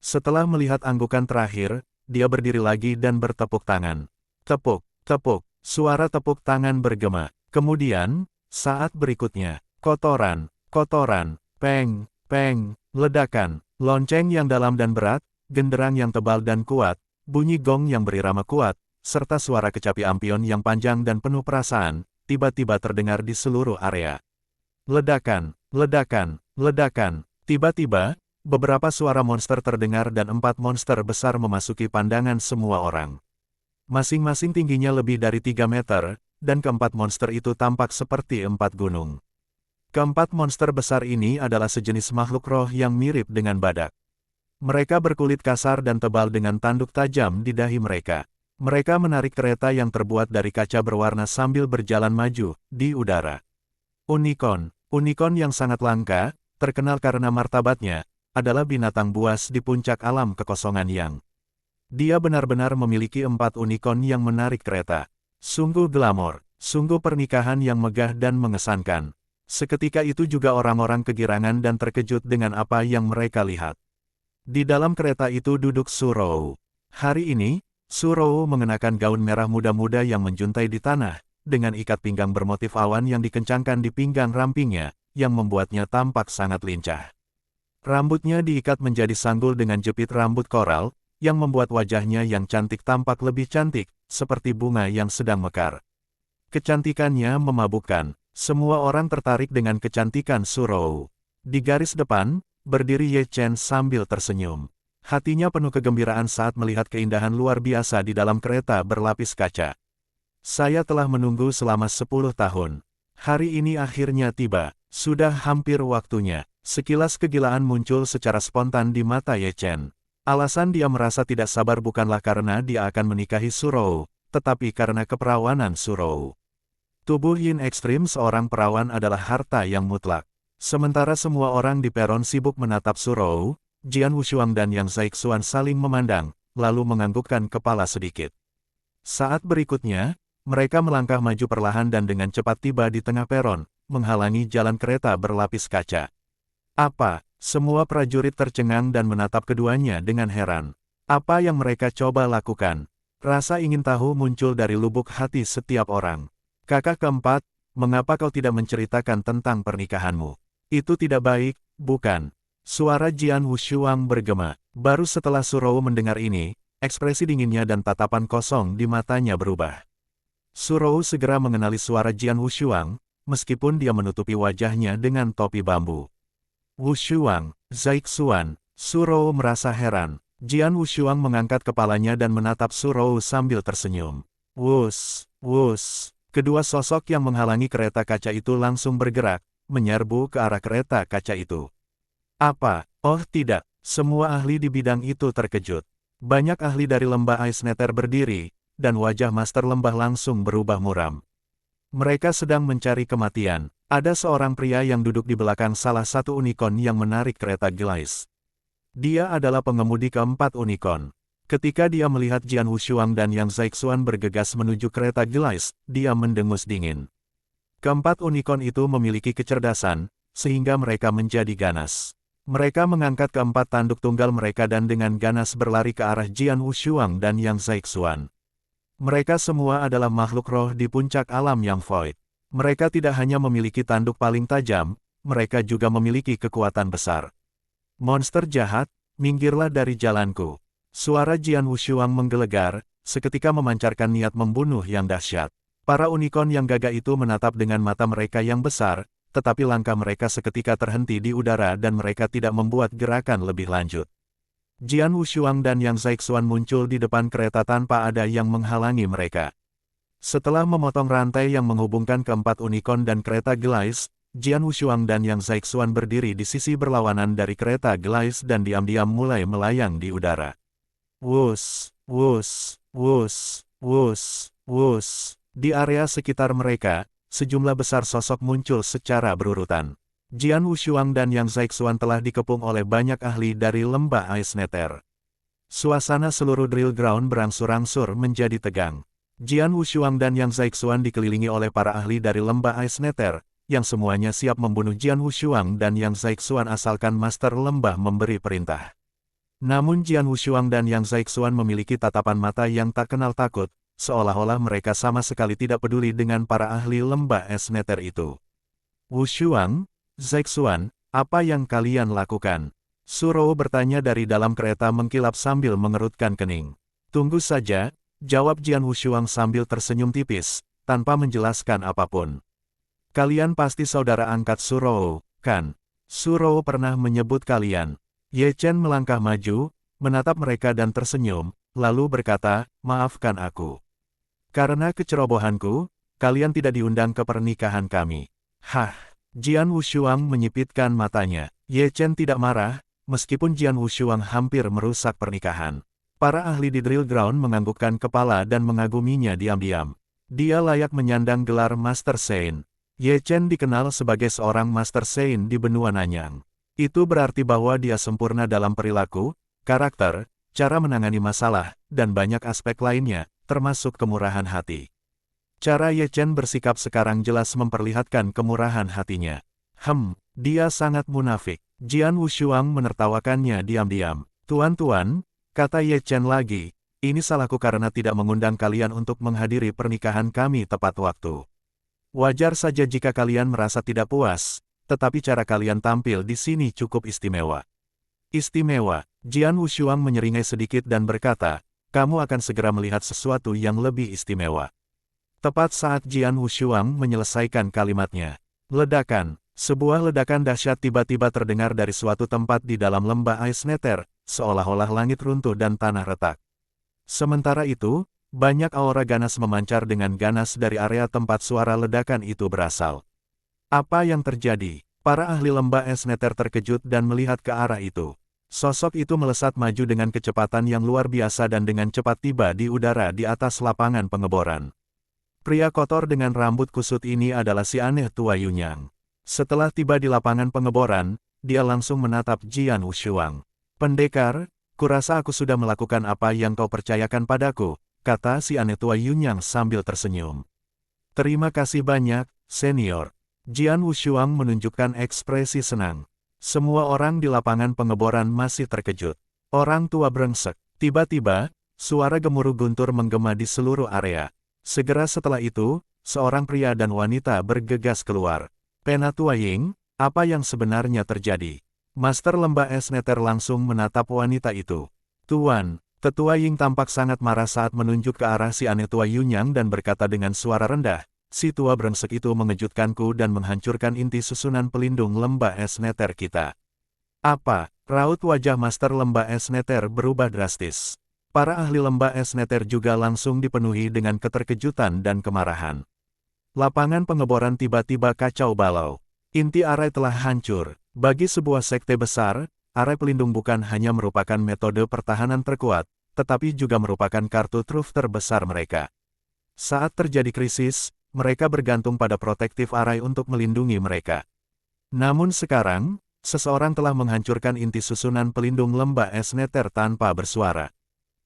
Setelah melihat anggukan terakhir, dia berdiri lagi dan bertepuk tangan. Tepuk, tepuk. Suara tepuk tangan bergema. Kemudian, saat berikutnya, kotoran, kotoran, peng, peng, ledakan, lonceng yang dalam dan berat, genderang yang tebal dan kuat, bunyi gong yang berirama kuat, serta suara kecapi ampion yang panjang dan penuh perasaan, tiba-tiba terdengar di seluruh area. Ledakan, ledakan, ledakan. Tiba-tiba, beberapa suara monster terdengar dan 4 monster besar memasuki pandangan semua orang. Masing-masing tingginya lebih dari 3 meter, dan keempat monster itu tampak seperti 4 gunung. Keempat monster besar ini adalah sejenis makhluk roh yang mirip dengan badak. Mereka berkulit kasar dan tebal dengan tanduk tajam di dahi mereka. Mereka menarik kereta yang terbuat dari kaca berwarna sambil berjalan maju di udara. Unicorn, unicorn yang sangat langka, terkenal karena martabatnya, adalah binatang buas di puncak alam kekosongan yang. Dia benar-benar memiliki 4 unicorn yang menarik kereta. Sungguh glamor, sungguh pernikahan yang megah dan mengesankan. Seketika itu juga orang-orang kegirangan dan terkejut dengan apa yang mereka lihat. Di dalam kereta itu duduk Su Rou. Hari ini, Su Rou mengenakan gaun merah muda-muda yang menjuntai di tanah, dengan ikat pinggang bermotif awan yang dikencangkan di pinggang rampingnya, yang membuatnya tampak sangat lincah. Rambutnya diikat menjadi sanggul dengan jepit rambut koral, yang membuat wajahnya yang cantik tampak lebih cantik, seperti bunga yang sedang mekar. Kecantikannya memabukkan, semua orang tertarik dengan kecantikan Su Rou. Di garis depan, berdiri Ye Chen sambil tersenyum. Hatinya penuh kegembiraan saat melihat keindahan luar biasa di dalam kereta berlapis kaca. Saya telah menunggu selama 10 tahun. Hari ini akhirnya tiba, sudah hampir waktunya. Sekilas kegilaan muncul secara spontan di mata Ye Chen. Alasan dia merasa tidak sabar bukanlah karena dia akan menikahi Su Rou, tetapi karena keperawanan Su Rou. Tubuh yin ekstrim seorang perawan adalah harta yang mutlak. Sementara semua orang di peron sibuk menatap Su Rou, Jian Wushuang dan Yang Zaixuan saling memandang, lalu menganggukkan kepala sedikit. Saat berikutnya, mereka melangkah maju perlahan dan dengan cepat tiba di tengah peron, menghalangi jalan kereta berlapis kaca. Apa? Semua prajurit tercengang dan menatap keduanya dengan heran. Apa yang mereka coba lakukan? Rasa ingin tahu muncul dari lubuk hati setiap orang. Kakak keempat, mengapa kau tidak menceritakan tentang pernikahanmu? Itu tidak baik, bukan? Suara Jian Wushuang bergema. Baru setelah Su Rou mendengar ini, ekspresi dinginnya dan tatapan kosong di matanya berubah. Su Rou segera mengenali suara Jian Wushuang, meskipun dia menutupi wajahnya dengan topi bambu. Wushuang, Zaixuan, Su Rou merasa heran. Jian Wushuang mengangkat kepalanya dan menatap Su Rou sambil tersenyum. Wus, wus. Kedua sosok yang menghalangi kereta kaca itu langsung bergerak, menyerbu ke arah kereta kaca itu. Apa? Oh tidak, semua ahli di bidang itu terkejut. Banyak ahli dari lembah Eisneter berdiri, dan wajah master lembah langsung berubah muram. Mereka sedang mencari kematian. Ada seorang pria yang duduk di belakang salah satu unicorn yang menarik kereta Gleis. Dia adalah pengemudi keempat unicorn. Ketika dia melihat Jian Wushuang dan Yang Zaixuan bergegas menuju kereta Gleis, dia mendengus dingin. Keempat unicorn itu memiliki kecerdasan, sehingga mereka menjadi ganas. Mereka mengangkat keempat tanduk tunggal mereka dan dengan ganas berlari ke arah Jian Wushuang dan Yang Zaixuan. Mereka semua adalah makhluk roh di puncak alam yang void. Mereka tidak hanya memiliki tanduk paling tajam, mereka juga memiliki kekuatan besar. Monster jahat, minggirlah dari jalanku. Suara Jian Wushuang menggelegar, seketika memancarkan niat membunuh yang dahsyat. Para unicorn yang gagah itu menatap dengan mata mereka yang besar, tetapi langkah mereka seketika terhenti di udara dan mereka tidak membuat gerakan lebih lanjut. Jian Wushuang dan Yang Zaixuan muncul di depan kereta tanpa ada yang menghalangi mereka. Setelah memotong rantai yang menghubungkan keempat unicorn dan kereta Gleis, Jian Wushuang dan Yang Zaixuan berdiri di sisi berlawanan dari kereta Gleis dan diam-diam mulai melayang di udara. Wus, wus, wus, wus, wus. Di area sekitar mereka, sejumlah besar sosok muncul secara berurutan. Jian Wushuang dan Yang Zaixuan telah dikepung oleh banyak ahli dari lembah Eisneter. Suasana seluruh drill ground berangsur-angsur menjadi tegang. Jian Wushuang dan Yang Zaixuan dikelilingi oleh para ahli dari lembah Eisneter, yang semuanya siap membunuh Jian Wushuang dan Yang Zaixuan asalkan master lembah memberi perintah. Namun Jian Wushuang dan Yang Zaixuan memiliki tatapan mata yang tak kenal takut, seolah-olah mereka sama sekali tidak peduli dengan para ahli lembah Eisneter itu. Wushuang, Zaixuan, apa yang kalian lakukan? Su Rou bertanya dari dalam kereta mengkilap sambil mengerutkan kening. Tunggu saja, jawab Jian Wushuang sambil tersenyum tipis, tanpa menjelaskan apapun. Kalian pasti saudara angkat Su Rou, kan? Su Rou pernah menyebut kalian. Ye Chen melangkah maju, menatap mereka dan tersenyum, lalu berkata, maafkan aku. Karena kecerobohanku, kalian tidak diundang ke pernikahan kami. Hah, Jian Wushuang menyipitkan matanya. Ye Chen tidak marah, meskipun Jian Wushuang hampir merusak pernikahan. Para ahli di drill ground menganggukkan kepala dan mengaguminya diam-diam. Dia layak menyandang gelar Master Sein. Ye Chen dikenal sebagai seorang Master Sein di benua Nanyang. Itu berarti bahwa dia sempurna dalam perilaku, karakter, cara menangani masalah, dan banyak aspek lainnya, termasuk kemurahan hati. Cara Ye Chen bersikap sekarang jelas memperlihatkan kemurahan hatinya. Dia sangat munafik. Jian Wushuang menertawakannya diam-diam. Tuan-tuan, kata Ye Chen lagi, ini salahku karena tidak mengundang kalian untuk menghadiri pernikahan kami tepat waktu. Wajar saja jika kalian merasa tidak puas, tetapi cara kalian tampil di sini cukup istimewa. Istimewa, Jian Wushuang menyeringai sedikit dan berkata, kamu akan segera melihat sesuatu yang lebih istimewa. Tepat saat Jian Wushuang menyelesaikan kalimatnya, sebuah ledakan dahsyat tiba-tiba terdengar dari suatu tempat di dalam lembah Ice Nether, seolah-olah langit runtuh dan tanah retak. Sementara itu, banyak aura ganas memancar dengan ganas dari area tempat suara ledakan itu berasal. Apa yang terjadi? Para ahli lembah Ice Nether terkejut dan melihat ke arah itu. Sosok itu melesat maju dengan kecepatan yang luar biasa dan dengan cepat tiba di udara di atas lapangan pengeboran. Pria kotor dengan rambut kusut ini adalah si aneh tua Yunyang. Setelah tiba di lapangan pengeboran, dia langsung menatap Jian Wushuang. Pendekar, kurasa aku sudah melakukan apa yang kau percayakan padaku, kata si aneh tua Yunyang sambil tersenyum. Terima kasih banyak, senior. Jian Wushuang menunjukkan ekspresi senang. Semua orang di lapangan pengeboran masih terkejut. Orang tua brengsek. Tiba-tiba, suara gemuruh guntur menggema di seluruh area. Segera setelah itu, seorang pria dan wanita bergegas keluar. Penatua Ying, apa yang sebenarnya terjadi? Master lembah es Nether langsung menatap wanita itu. Tuan, Tetua Ying tampak sangat marah saat menunjuk ke arah si aneh tua Yunyang dan berkata dengan suara rendah, si tua brengsek itu mengejutkanku dan menghancurkan inti susunan pelindung lembah es Nether kita. Apa? Raut wajah Master lembah es Nether berubah drastis. Para ahli lembah es Nether juga langsung dipenuhi dengan keterkejutan dan kemarahan. Lapangan pengeboran tiba-tiba kacau balau. Inti arai telah hancur. Bagi sebuah sekte besar, arai pelindung bukan hanya merupakan metode pertahanan terkuat, tetapi juga merupakan kartu truf terbesar mereka. Saat terjadi krisis, mereka bergantung pada protektif arai untuk melindungi mereka. Namun sekarang, seseorang telah menghancurkan inti susunan pelindung lembah es Nether tanpa bersuara.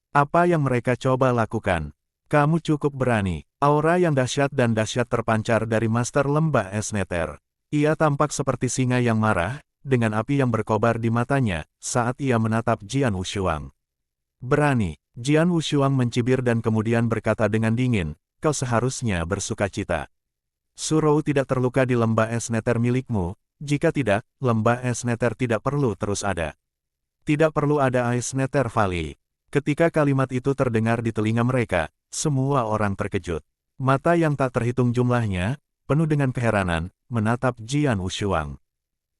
Apa yang mereka coba lakukan? Kamu cukup berani. Aura yang dahsyat dan dahsyat terpancar dari Master lembah es Nether. Ia tampak seperti singa yang marah, dengan api yang berkobar di matanya, saat ia menatap Jian Wushuang. Berani. Jian Wushuang mencibir dan kemudian berkata dengan dingin, kau seharusnya bersukacita. Surou tidak terluka di lembah es Nether milikmu, jika tidak, lembah es Nether tidak perlu terus ada. Tidak perlu ada Ice Nether Valley. Ketika kalimat itu terdengar di telinga mereka, semua orang terkejut. Mata yang tak terhitung jumlahnya, penuh dengan keheranan, menatap Jian Wushuang.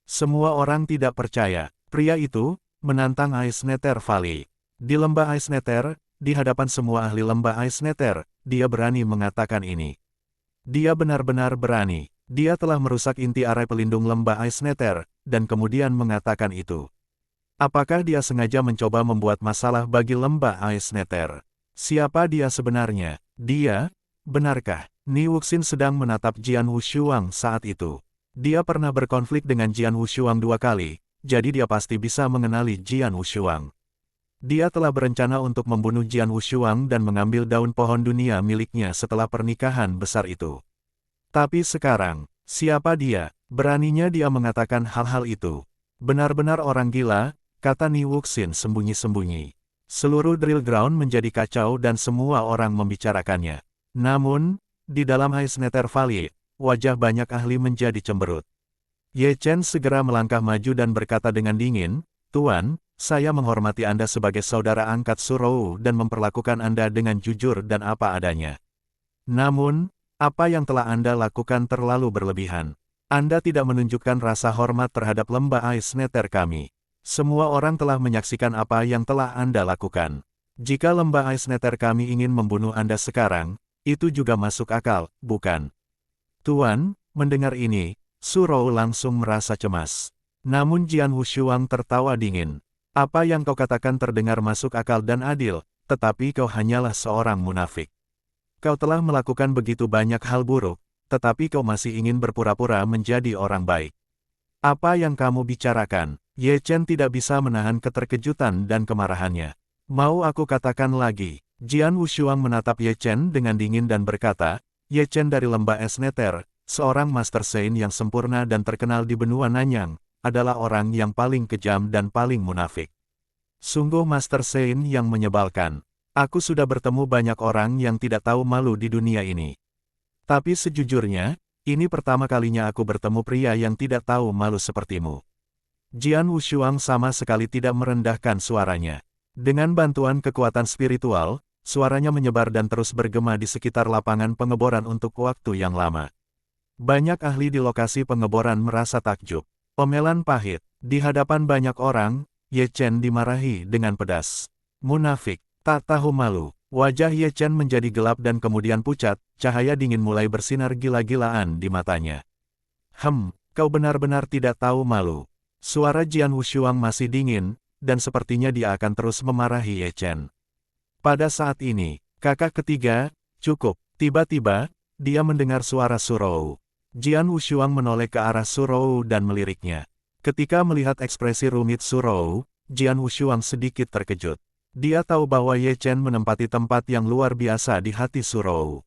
Semua orang tidak percaya, pria itu, menantang Ice Nether Valley. Di lembah Ice Nether, di hadapan semua ahli lembah Ice Nether, dia berani mengatakan ini. Dia benar-benar berani. Dia telah merusak inti arai pelindung lembah Ice Nether, dan kemudian mengatakan itu. Apakah dia sengaja mencoba membuat masalah bagi lembah Ice Nether? Siapa dia sebenarnya? Dia? Benarkah? Ni Wuxin sedang menatap Jian Wushuang saat itu. Dia pernah berkonflik dengan Jian Wushuang 2 kali, jadi dia pasti bisa mengenali Jian Wushuang. Dia telah berencana untuk membunuh Jian Wushuang dan mengambil daun pohon dunia miliknya setelah pernikahan besar itu. Tapi sekarang, siapa dia? Beraninya dia mengatakan hal-hal itu. Benar-benar orang gila, kata Ni Wuxin sembunyi-sembunyi. Seluruh drill ground menjadi kacau dan semua orang membicarakannya. Namun, di dalam Ice Nether Valley, wajah banyak ahli menjadi cemberut. Ye Chen segera melangkah maju dan berkata dengan dingin, Tuan, saya menghormati Anda sebagai saudara angkat Surou dan memperlakukan Anda dengan jujur dan apa adanya. Namun, apa yang telah Anda lakukan terlalu berlebihan. Anda tidak menunjukkan rasa hormat terhadap lembah Ice Nether kami. Semua orang telah menyaksikan apa yang telah Anda lakukan. Jika lembah Ice Nether kami ingin membunuh Anda sekarang, itu juga masuk akal, bukan? Tuan, mendengar ini, Surou langsung merasa cemas. Namun Jian Wushuang tertawa dingin. Apa yang kau katakan terdengar masuk akal dan adil, tetapi kau hanyalah seorang munafik. Kau telah melakukan begitu banyak hal buruk, tetapi kau masih ingin berpura-pura menjadi orang baik. Apa yang kamu bicarakan? Ye Chen tidak bisa menahan keterkejutan dan kemarahannya. Mau aku katakan lagi? Jian Wushuang menatap Ye Chen dengan dingin dan berkata, Ye Chen dari lembah es Nether, seorang Master Saint yang sempurna dan terkenal di benua Nanyang, adalah orang yang paling kejam dan paling munafik. Sungguh Master Saint yang menyebalkan. Aku sudah bertemu banyak orang yang tidak tahu malu di dunia ini. Tapi sejujurnya, ini pertama kalinya aku bertemu pria yang tidak tahu malu sepertimu. Jian Wushuang sama sekali tidak merendahkan suaranya. Dengan bantuan kekuatan spiritual, suaranya menyebar dan terus bergema di sekitar lapangan pengeboran untuk waktu yang lama. Banyak ahli di lokasi pengeboran merasa takjub. Omelan pahit. Di hadapan banyak orang, Ye Chen dimarahi dengan pedas. Munafik. Tak tahu malu. Wajah Ye Chen menjadi gelap dan kemudian pucat, cahaya dingin mulai bersinar gila-gilaan di matanya. Kau benar-benar tidak tahu malu. Suara Jian Wushuang masih dingin, dan sepertinya dia akan terus memarahi Ye Chen. Pada saat ini, kakak ketiga, cukup. Tiba-tiba, dia mendengar suara Surou. Jian Wushuang menoleh ke arah Surou dan meliriknya. Ketika melihat ekspresi rumit Surou, Jian Wushuang sedikit terkejut. Dia tahu bahwa Ye Chen menempati tempat yang luar biasa di hati Surou.